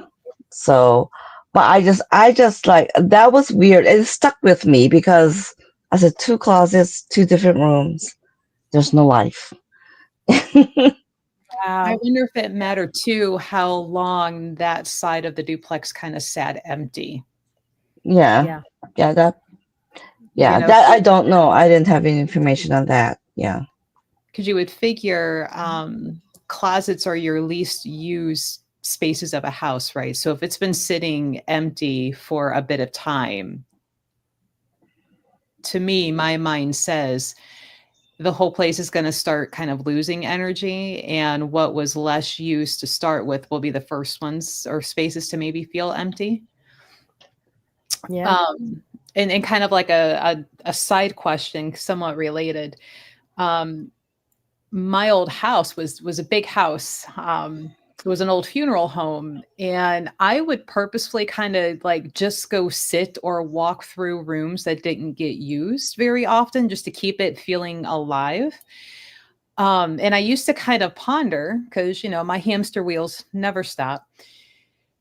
So, but I just like that was weird. It stuck with me because I said two closets, two different rooms. There's no life. I Wow. wonder if it mattered too how long that side of the duplex kind of sat empty. Yeah, Yeah. yeah, You know, that I don't know. I didn't have any information on that. Yeah. because you would figure closets are your least used spaces of a house, right? So if it's been sitting empty for a bit of time, to me, my mind says the whole place is going to start kind of losing energy. And what was less used to start with will be the first ones or spaces to maybe feel empty. Yeah. And kind of like a side question, somewhat related. Um, my old house was a big house. It was an old funeral home, and I would purposefully kind of like just go sit or walk through rooms that didn't get used very often, just to keep it feeling alive. And I used to kind of ponder, because my hamster wheels never stop,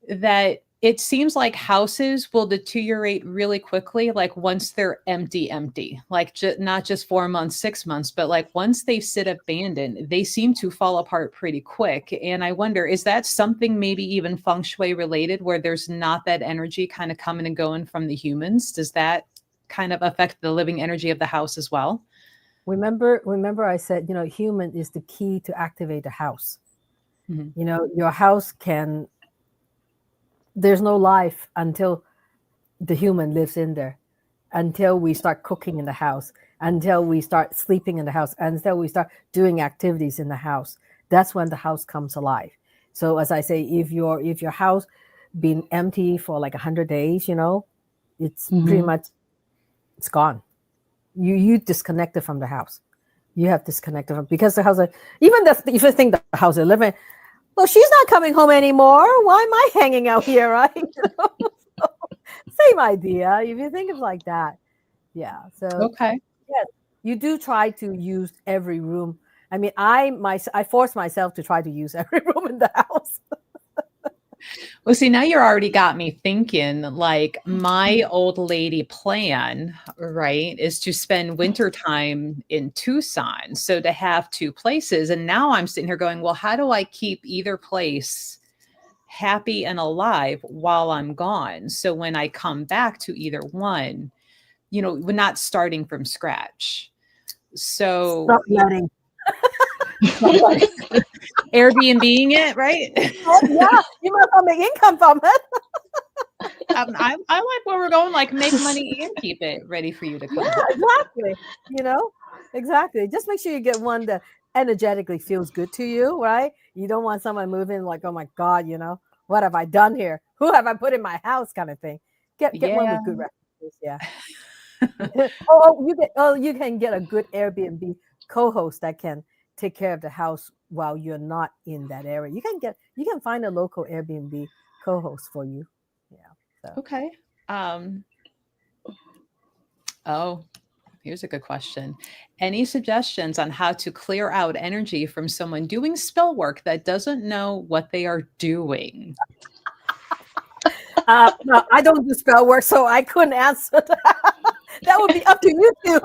that it seems like houses will deteriorate really quickly, like once they're empty, like not just 4 months, 6 months, but like once they sit abandoned, they seem to fall apart pretty quick. And I wonder, is that something maybe even feng shui related, where there's not that energy kind of coming and going from the humans? Does that kind of affect the living energy of the house as well? Remember I said, human is the key to activate the house. Mhm. Your house there's no life until the human lives in there, until we start cooking in the house, until we start sleeping in the house, until we start doing activities in the house. That's when the house comes alive. So as I say, if your house been empty for like 100 days, it's pretty much, it's gone. You disconnected from the house. You have disconnected from, because the house, even if you think the house is living, well, she's not coming home anymore. Why am I hanging out here, right? Same idea. If you think of like that, yeah. So Okay. yes, you do try to use every room. I mean, I force myself to try to use every room in the house. Well, see, now you're already got me thinking, like my old lady plan, right, is to spend winter time in Tucson. So to have two places. And now I'm sitting here going, well, how do I keep either place happy and alive while I'm gone? So when I come back to either one, we're not starting from scratch. So Subletting. Airbnb-ing it, right? Oh, yeah, you might as well make income from it. I like where we're going, like make money and keep it ready for you to come Yeah, home. exactly. Exactly. Just make sure you get one that energetically feels good to you, right? You don't want someone moving like, oh my God, what have I done here? Who have I put in my house, kind of thing. Get one Yeah. with good references. Yeah. You can get a good Airbnb co-host that can take care of the house while you're not in that area. You can find a local Airbnb co-host for you. Yeah. So Okay. Um, oh, here's a good question. Any suggestions on how to clear out energy from someone doing spell work that doesn't know what they are doing? no, I don't do spell work, so I couldn't answer that. That would be up to you two.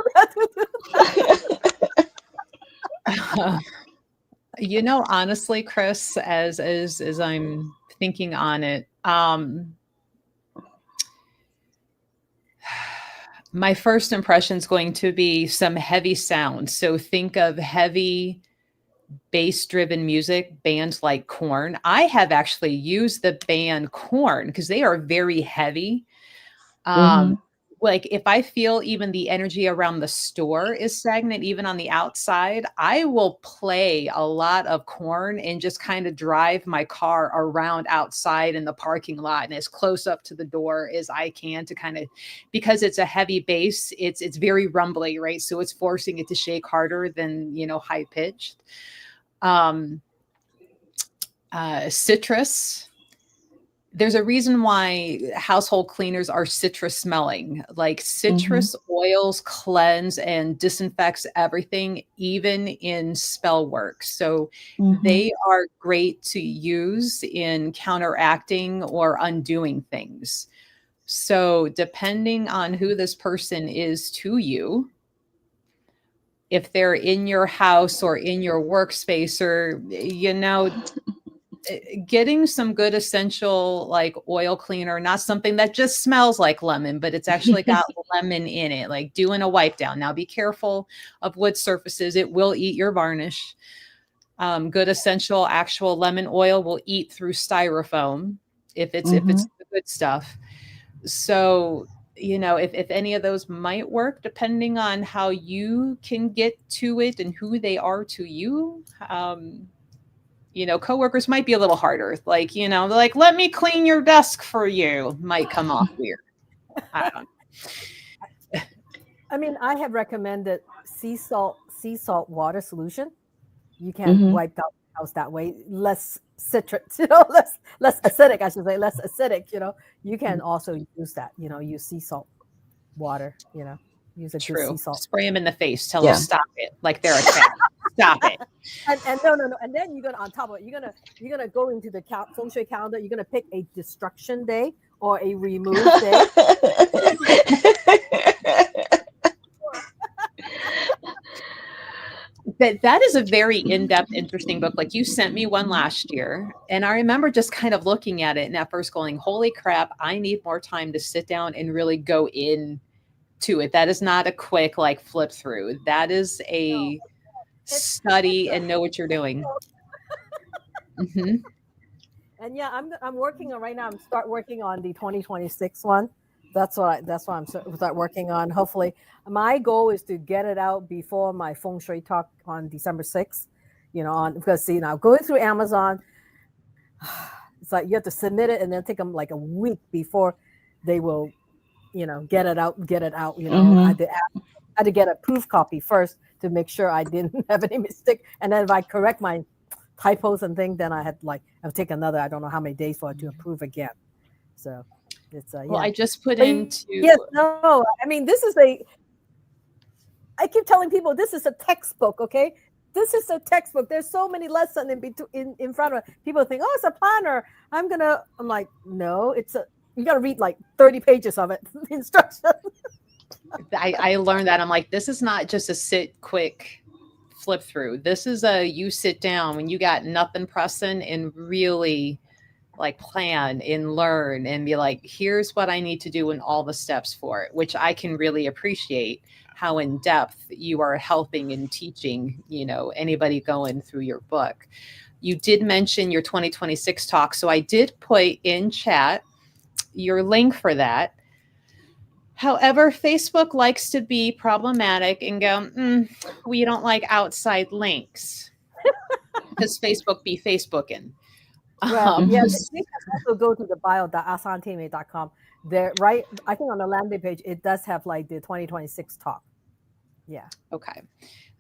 Honestly, Chris, as I'm thinking on it, my first impression is going to be some heavy sounds. So think of heavy bass driven music, bands like Korn. I have actually used the band Korn because they are very heavy. Um, like if I feel even the energy around the store is stagnant, even on the outside, I will play a lot of Korn and just kind of drive my car around outside in the parking lot and as close up to the door as I can to kind of, because it's a heavy bass, it's very rumbly, right? So it's forcing it to shake harder than high pitched. Um, Citrus. There's a reason why household cleaners are citrus smelling. Like citrus oils cleanse and disinfects everything, even in spell work. So they are great to use in counteracting or undoing things. So depending on who this person is to you, if they're in your house or in your workspace, or getting some good essential like oil cleaner, not something that just smells like lemon, but it's actually got lemon in it, like doing a wipe down. Now be careful of wood surfaces. It will eat your varnish. Good essential actual lemon oil will eat through styrofoam if it's the good stuff. So if any of those might work, depending on how you can get to it and who they are to you. Coworkers might be a little harder. Like, they're like, let me clean your desk for you. Might come off weird. I don't I mean, I have recommended sea salt water solution. You can Mm-hmm. wipe out the house that way. Less citric, less acidic. I should say less acidic. You can also use that. Use sea salt water. Use a good sea True. salt. Spray them in the face. Tell Yeah. them stop it. Like they're a cat. Stop it. And no. And then you're gonna on top of it, you're gonna go into the Feng Shui calendar. You're gonna pick a destruction day or a remove day. That is a very in-depth, interesting book. Like, you sent me one last year, and I remember just kind of looking at it and at first going, holy crap, I need more time to sit down and really go in to it. That is not a quick like flip through. That is a study and know what you're doing. Mm-hmm. And yeah, I'm working on right now. I'm start working on the 2026 one. That's what I'm start working on. Hopefully, my goal is to get it out before my Feng Shui talk on December 6th. Because going through Amazon, it's like you have to submit it and then take them like a week before they will, get it out. Mm-hmm. I had to get a proof copy first to make sure I didn't have any mistake. And then if I correct my typos and things, then I'll take another, I don't know how many days for it to approve again. So it's Well, yeah. I just put But into yes, no. I mean, I keep telling people this is a textbook, okay? This is a textbook. There's so many lessons in front of it. People think, oh, it's a planner. I'm like, no, you gotta read like 30 pages of it, instructions. I learned that. I'm like, this is not just a sit quick flip through. This is you sit down when you got nothing pressing and really like plan and learn and be like, here's what I need to do and all the steps for it, which I can really appreciate how in depth you are helping and teaching, anybody going through your book. You did mention your 2026 talk. So I did put in chat your link for that. However, Facebook likes to be problematic and go, we don't like outside links because Facebook be Facebooking. Well, yeah, they can also go to the bio.asantime.com. There, right? I think on the landing page, it does have like the 2026 talk. Yeah. Okay.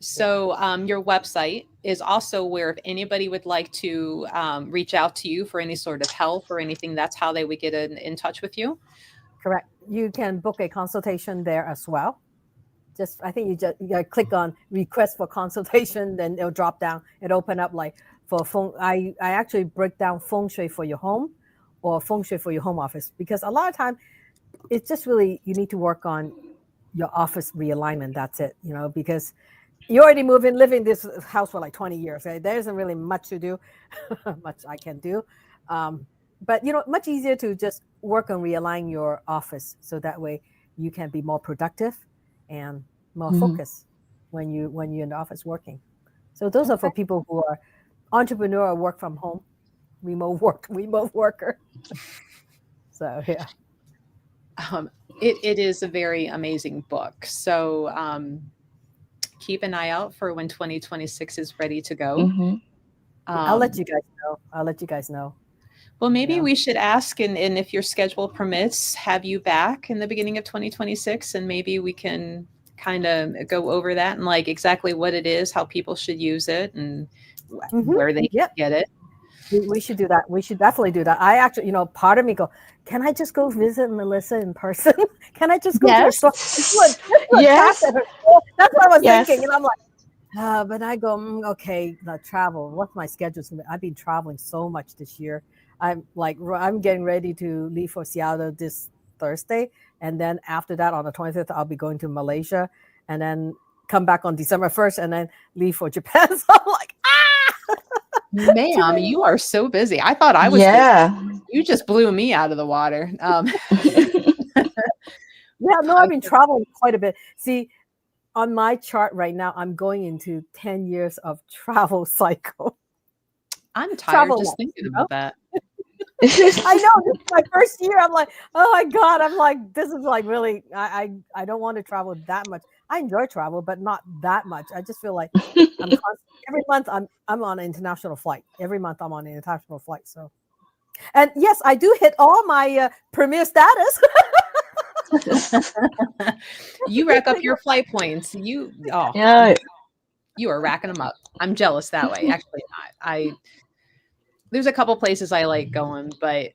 So your website is also where if anybody would like to reach out to you for any sort of help or anything, that's how they would get in touch with you. Correct. You can book a consultation there as well. I think you gotta click on request for consultation, then it'll drop down. It'll open up like for phone. I actually break down Feng Shui for your home or Feng Shui for your home office, because a lot of time it's just really, you need to work on your office realignment. That's it, because you already live in this house for like 20 years. Right? There isn't really much to do, much I can do. But much easier to just work on realigning your office so that way you can be more productive and more focused when you're in the office working. So those are for people who are entrepreneur or work from home, remote worker. So yeah. It is a very amazing book. So keep an eye out for when 2026 is ready to go. Mm-hmm. I'll let you guys know. Well, maybe we should ask, and if your schedule permits, have you back in the beginning of 2026, and maybe we can kind of go over that and like exactly what it is, how people should use it, and where they can get it. We should do that. We should definitely do that. I actually, part of me go, can I just go visit Melissa in person? Can I just go to her store? Yes. That's what I was thinking. And I'm like, but I go, okay, now travel. What's my schedule? I've been traveling so much this year. I'm getting ready to leave for Seattle this Thursday. And then after that, on the 25th, I'll be going to Malaysia and then come back on December 1st and then leave for Japan. So I'm like, Ma'am, you are so busy. I thought I was busy. You just blew me out of the water. Yeah, no, I've been traveling quite a bit. See, on my chart right now, I'm going into 10 years of travel cycle. I'm tired just thinking about that. I know this is my first year. I'm like, oh my God. I'm like, this is like really, I don't want to travel that much. I enjoy travel, but not that much. I just feel like every month I'm on an international flight. Every month I'm on an international flight. So, and yes, I do hit all my premier status. You rack up your flight points. Yeah. You are racking them up. I'm jealous that way. Actually, not. There's a couple places I like going, but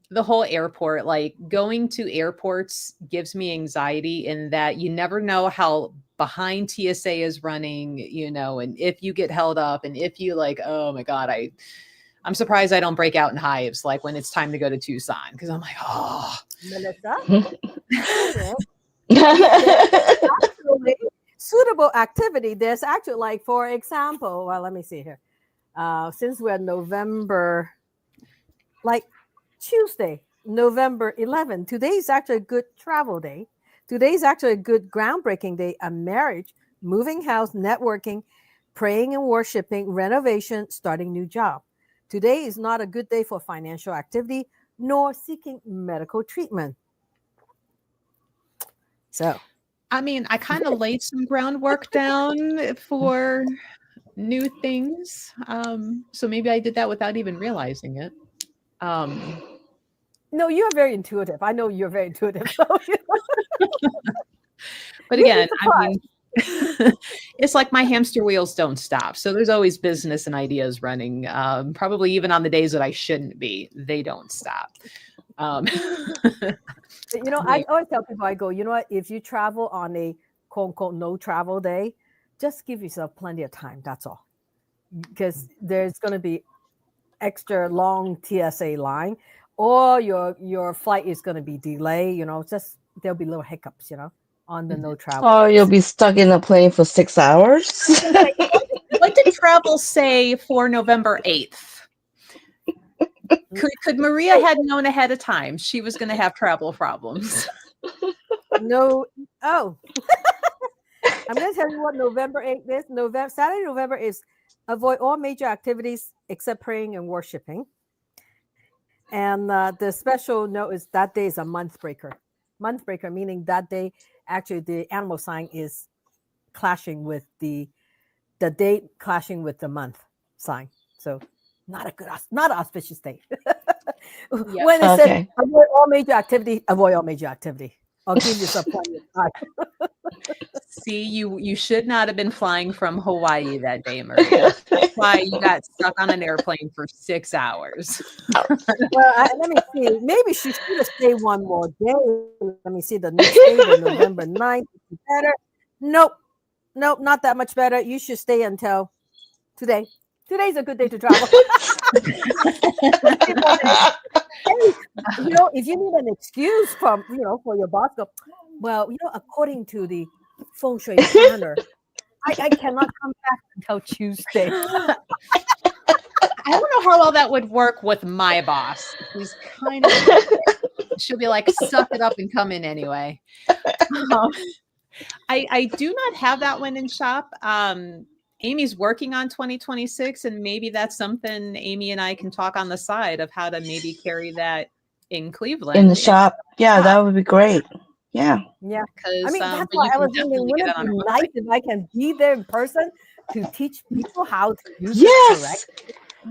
the whole airport, like going to airports gives me anxiety in that you never know how behind TSA is running, and if you get held up and if you like, oh my God, I'm surprised I don't break out in hives like when it's time to go to Tucson because I'm like, oh. Melissa, actually, suitable activity. There's actually like, for example, well, let me see here. Since we're November, like Tuesday, November 11th, today is actually a good travel day. Today is actually a good groundbreaking day, a marriage, moving house, networking, praying and worshiping, renovation, starting new job. Today is not a good day for financial activity nor seeking medical treatment. So, I mean, I kind of laid some groundwork down for new things. So maybe I did that without even realizing it. no, you're very intuitive. I know you're very intuitive. So, but again, I mean, it's like my hamster wheels don't stop. So there's always business and ideas running. Probably even on the days that I shouldn't be, they don't stop. I always tell people, I go, you know what? If you travel on a quote unquote no travel day, just give yourself plenty of time. That's all. Because there's going to be extra long TSA line, or your flight is going to be delayed. Just there'll be little hiccups, on the no travel. Oh, you'll be stuck in a plane for 6 hours. What did travel say for November 8th? Could Maria had known ahead of time she was going to have travel problems? No. Oh. I'm going to tell you what November 8th is. Saturday, November is avoid all major activities except praying and worshiping. And the special note is that day is a month breaker. Month breaker, meaning that day, actually, the animal sign is clashing with the date clashing with the month sign. So not an auspicious day. When it says avoid all major activity, avoid all major activity. I'll give you some plenty of time. See, you should not have been flying from Hawaii that day, Maria. That's why you got stuck on an airplane for 6 hours. Well, let me see. Maybe she should have stayed one more day. Let me see the next day, the November 9th. Better. Nope, not that much better. You should stay until today. Today's a good day to travel. If you need an excuse from, for your boss, go, well, according to the Feng Shui planner, I cannot come back until Tuesday. I don't know how well that would work with my boss. He's kind of, she'll be like, suck it up and come in anyway. I do not have that one in shop. Amy's working on 2026, and maybe that's something Amy and I can talk on the side of how to maybe carry that in Cleveland. In the shop. Yeah, that would be great. Yeah. Yeah. Because that's why I was thinking, wouldn't it be nice if I can be there in person to teach people how to use it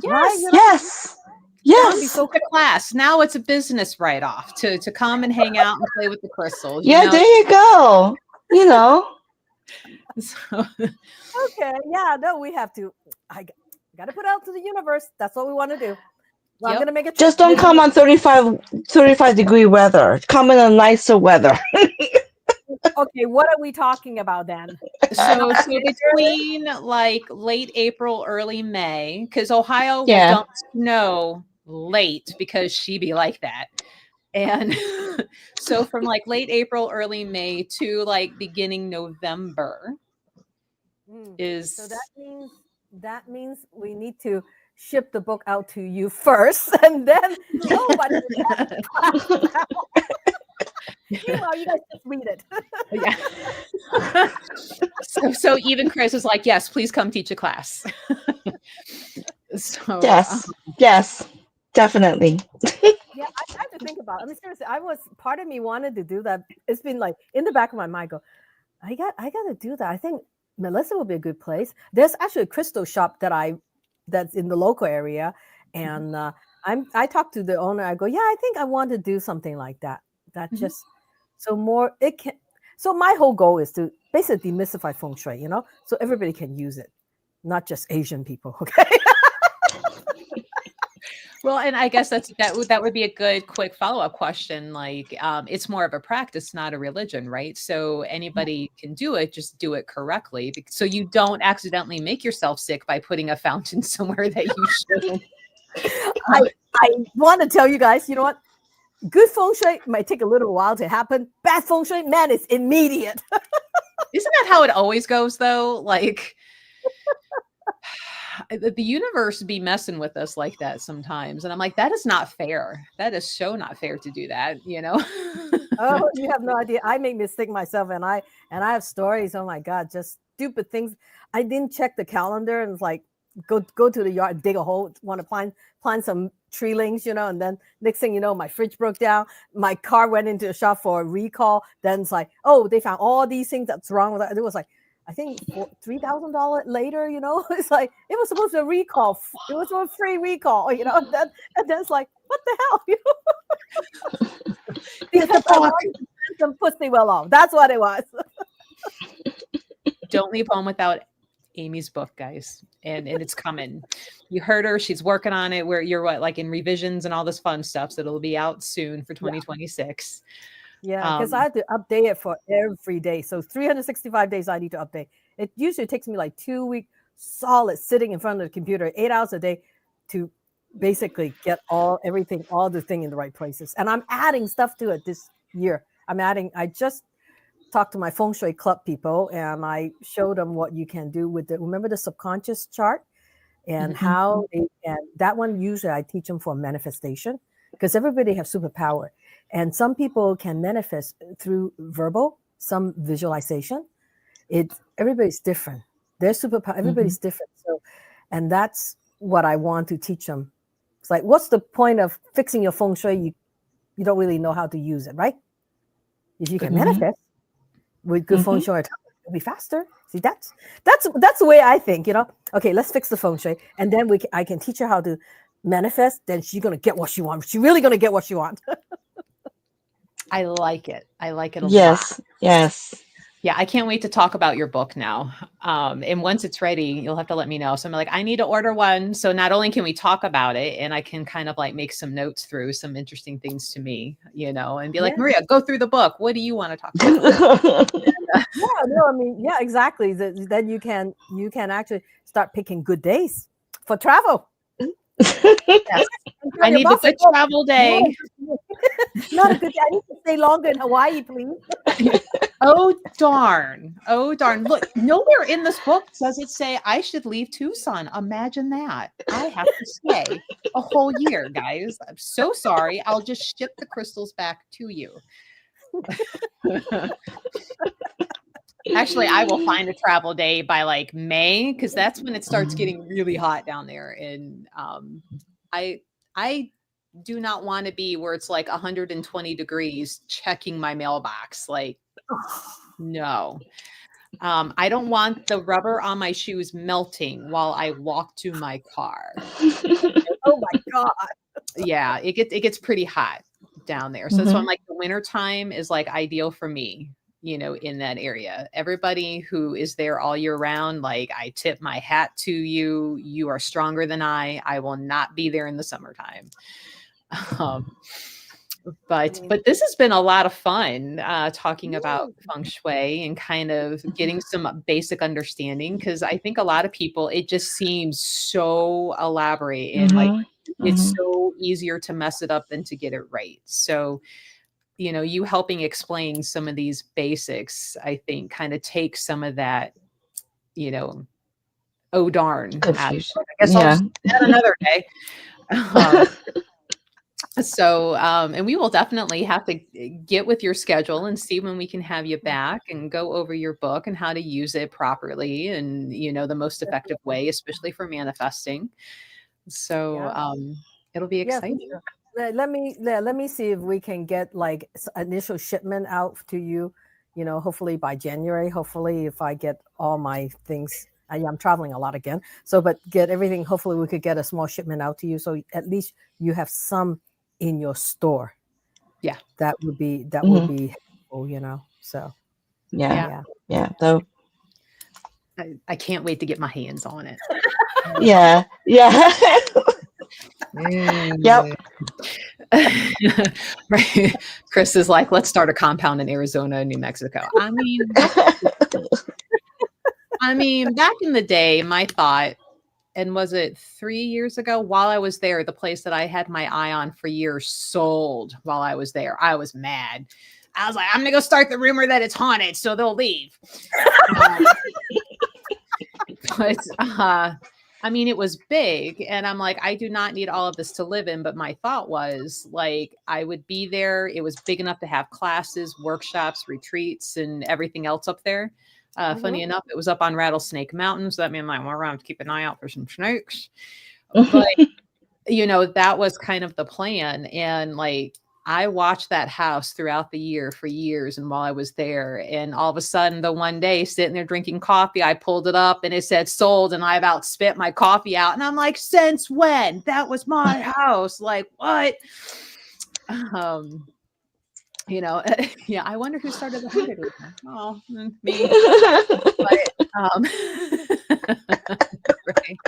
correctly? Yes. Yes. So good class. Now it's a business write-off to come and hang out and play with the crystals. Yeah, there you go. So. Okay. Yeah. No, we have to. I got to put out to the universe. That's what we want to do. Well, I'm gonna make it. Just don't come on 35-degree weather. Come in a nicer weather. Okay, what are we talking about then? So between like late April, early May, because Ohio will dump snow late because she be like that. And so from like late April, early May to like beginning November is. So that means we need to ship the book out to you first, and then nobody. Meanwhile, you guys just read it. Yeah. So even Chris is like, yes, please come teach a class. So yes. Definitely. Yeah, I had to think about it. I mean, seriously, part of me wanted to do that. It's been like in the back of my mind, go, I got to do that. I think Melissa would be a good place. There's actually a crystal shop that's in the local area, and I talked to the owner. I go, yeah, I think I want to do something like that. That Mhm. just so more it can. So my whole goal is to basically demystify feng shui, so everybody can use it, not just Asian people. Okay. Well, and I guess that would be a good quick follow-up question. Like, it's more of a practice, not a religion, right? So anybody can do it, just do it correctly. So you don't accidentally make yourself sick by putting a fountain somewhere that you shouldn't. I want to tell you guys, you know what? Good feng shui might take a little while to happen. Bad feng shui, man, it's immediate. Isn't that how it always goes, though? Like, the universe be messing with us like that sometimes, and I'm like, that is not fair. That is so not fair to do that, you know. Oh, you have no idea. I make mistake myself, and I have stories. Oh my god, just stupid things. I didn't check the calendar, and it's like go to the yard, dig a hole, want to plant some treelings, and then next thing you know, my fridge broke down. My car went into a shop for a recall. Then it's like, oh, they found all these things that's wrong with it. It was like, I think $3,000 later. It's like it was supposed to recall. It was a free recall. And then it's like, what the hell? Get the Because I book. wanted to send some pussy well off. That's what it was. Don't leave home without Amy's book, guys. And it's coming. You heard her. She's working on it. Where you're like in revisions and all this fun stuff. So it'll be out soon for 2026. Yeah, because I have to update it for every day. So 365 days I need to update. It usually takes me like 2 weeks solid sitting in front of the computer, 8 hours a day to basically get all the thing in the right places. And I'm adding stuff to it this year. I just talked to my feng shui club people and I showed them what you can do with remember the subconscious chart and how that one usually I teach them for manifestation because everybody has superpower. And some people can manifest through verbal, some visualization. Everybody's different. Their superpower, everybody's different. So, and that's what I want to teach them. It's like, what's the point of fixing your feng shui? You don't really know how to use it, right? If you can manifest with good feng shui, it'll be faster. See, that's the way I think. Okay, let's fix the feng shui, and then I can teach her how to manifest. Then she's gonna get what she wants. She's really gonna get what she wants. I like it. I like it a lot. Yes. Yeah, I can't wait to talk about your book now. And once it's ready, you'll have to let me know. So I'm like, I need to order one. So not only can we talk about it, and I can kind of like make some notes through some interesting things to me, and be like, Maria, go through the book. What do you want to talk about? Yeah, exactly. Then you can actually start picking good days for travel. Yes. I need a good travel day. Not a good day. I need to stay longer in Hawaii, please. Oh, darn. Look, nowhere in this book does it say I should leave Tucson. Imagine that. I have to stay a whole year, guys. I'm so sorry. I'll just ship the crystals back to you. Actually, I will find a travel day by like May because that's when it starts getting really hot down there. And I do not want to be where it's like 120 degrees checking my mailbox. Like, no. I don't want the rubber on my shoes melting while I walk to my car. Oh my God. Yeah, it gets pretty hot down there. So I'm like, the winter time is like ideal for me, in that area. Everybody who is there all year round, like I tip my hat to you. You are stronger than I will not be there in the summertime. But this has been a lot of fun talking about feng shui and kind of getting some basic understanding because I think a lot of people, it just seems so elaborate and like it's so easier to mess it up than to get it right. So, you helping explain some of these basics, I think kind of take some of that, oh darn. I guess I'll just do that another day. So, and we will definitely have to get with your schedule and see when we can have you back and go over your book and how to use it properly and, the most effective way, especially for manifesting. So, It'll be Yeah, for exciting. sure. Let me see if we can get like initial shipment out to you. Hopefully by January. Hopefully, if I get all my things, I'm traveling a lot again. So, but get everything. Hopefully, we could get a small shipment out to you, so at least you have some in your store. Yeah. That would be helpful. So Yeah. Yeah. yeah. Yeah. So I can't wait to get my hands on it. yeah. Yeah. Yep. Right. Chris is like, let's start a compound in Arizona and New Mexico. I mean, back in the day, my thought, and was it 3 years ago while I was there, the place that I had my eye on for years sold while I was there. I was mad. I was like, I'm going to go start the rumor that it's haunted so they'll leave. But I mean, it was big. And I'm like, I do not need all of this to live in. But my thought was like, I would be there. It was big enough to have classes, workshops, retreats, and everything else up there. Funny enough, it was up on Rattlesnake Mountain. So that means like, we're going to have to keep an eye out for some snakes. But, that was kind of the plan. And like, I watched that house throughout the year for years. And while I was there, and all of a sudden, the one day sitting there drinking coffee, I pulled it up and it said sold, and I about spit my coffee out. And I'm like, since when? That was my house. Like, what? Yeah, I wonder who started the haunted rumor. Oh, me. But, right.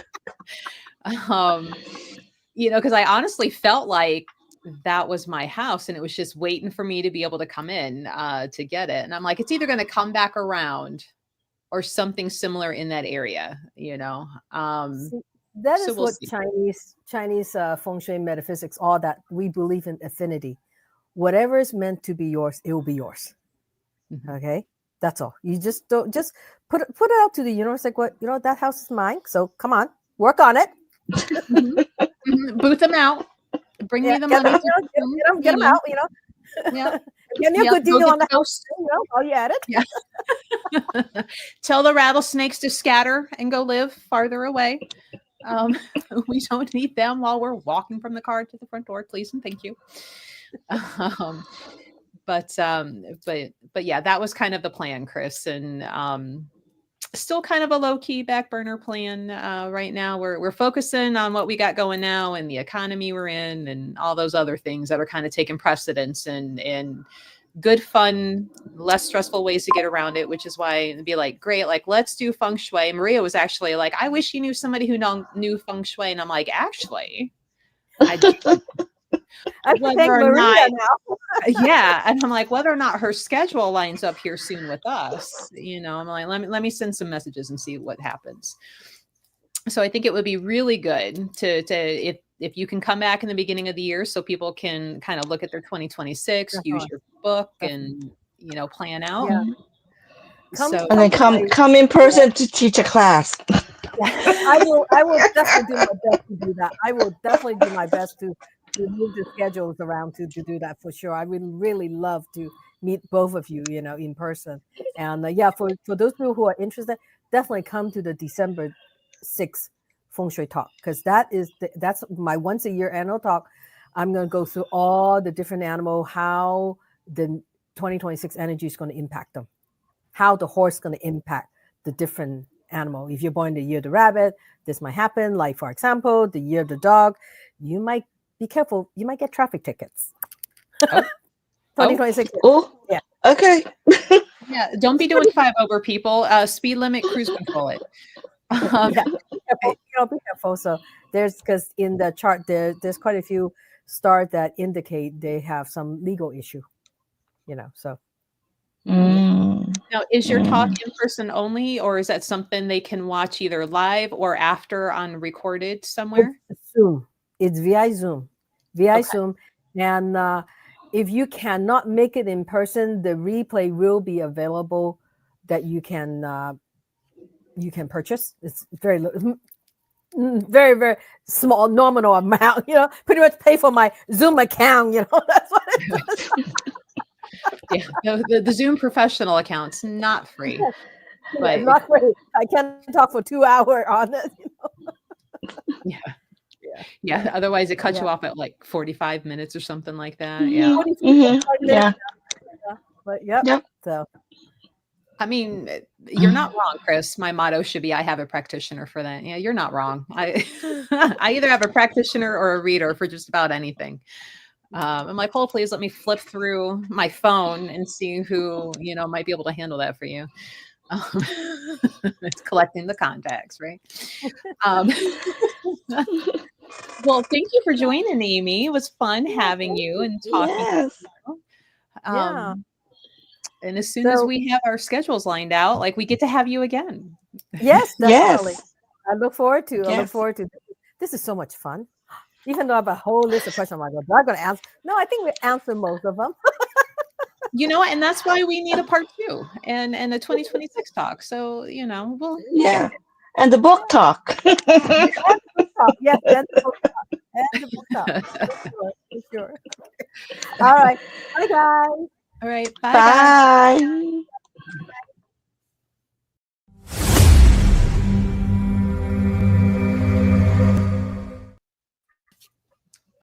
Because I honestly felt like that was my house and it was just waiting for me to be able to come in to get it. And I'm like, it's either going to come back around or something similar in that area, See, that so is we'll what see. Chinese Feng Shui metaphysics, all that we believe in affinity. Whatever is meant to be yours, it will be yours. Mhm. Okay, that's all. You just don't just put it out to the universe. Like, what, that house is mine. So come on, work on it. Boot them out. Bring me the money. Get them out. Yeah. Give me a good deal Go on get the the house. ghost. While you at it. Yeah. Tell the rattlesnakes to scatter and go live farther away. We don't need them while we're walking from the car to the front door, please and thank you. But yeah, that was kind of the plan, Chris, and still kind of a low key back burner plan right now. We're focusing on what we got going now and the economy we're in and all those other things that are kind of taking precedence and good, fun, less stressful ways to get around it, which is why it'd be like, great, like, let's do Feng Shui. Maria was actually like, I wish you knew somebody who knew Feng Shui. And I'm like, actually, I do. I Whether thank or Maria not, now. yeah. And I'm like, whether or not her schedule lines up here soon with us, I'm like, let me send some messages and see what happens. So I think it would be really good to if you can come back in the beginning of the year so people can kind of look at their 2026, use your book and plan out. Yeah. So And then come in person to teach a class. I will definitely do my best to do that. I will definitely do my best to move the schedules around to do that for sure. I would really love to meet both of you, in person. And yeah, for those people who are interested, definitely come to the December 6th Feng Shui talk, because that's my once a year annual talk. I'm going to go through all the different animal, how the 2026 energy is going to impact them, how the horse is going to impact the different animal. If you're born the year of the rabbit, this might happen. Like, for example, the year of the dog, you might be careful. You might get traffic tickets. 2026. Oh, yeah. Okay. Yeah, don't be doing 5 over people. Speed limit, cruise control it. Yeah, be careful. So because in the chart there's quite a few stars that indicate they have some legal issue. So. Now, is your talk in person only, or is that something they can watch either live or after on recorded somewhere? It's Zoom. It's via Zoom. Zoom. And if you cannot make it in person, the replay will be available that you can purchase. It's very very, very small nominal amount, pretty much pay for my Zoom account, that's what it is. Yeah, the Zoom professional account's not free. But it's not free. I can't talk for 2 hours on it. Yeah. Yeah. Otherwise, it cuts Yeah. you off at like 45 minutes or something like that. Yeah. 40, Mhm. 45 Yeah. minutes. Yeah. But yep. Yep. So I mean, you're not wrong, Chris. My motto should be I have a practitioner for that. Yeah, you're not wrong. I I either have a practitioner or a reader for just about anything. I'm like, oh, please let me flip through my phone and see who, might be able to handle that for you. Um, it's collecting the contacts, right? Um, well, thank you for joining, Amy. It was fun yeah, having thank you you. and talking to Yes. you. Yeah. And as soon as So we have our schedules lined out, like we get to have you again. yes, definitely. Yes. I look forward to. I look Yes. forward to. This is so much fun. Even though I have a whole list of questions, I'm like, well, I'm going to answer. No, I think we answered most of them. And that's why we need a part two and a 2026 talk. So, we'll get Yeah. And the book talk. And the book talk. Yes, and the book talk. And the book talk. it. For sure. For sure. All right. Bye, guys. All right. Bye, guys. Bye.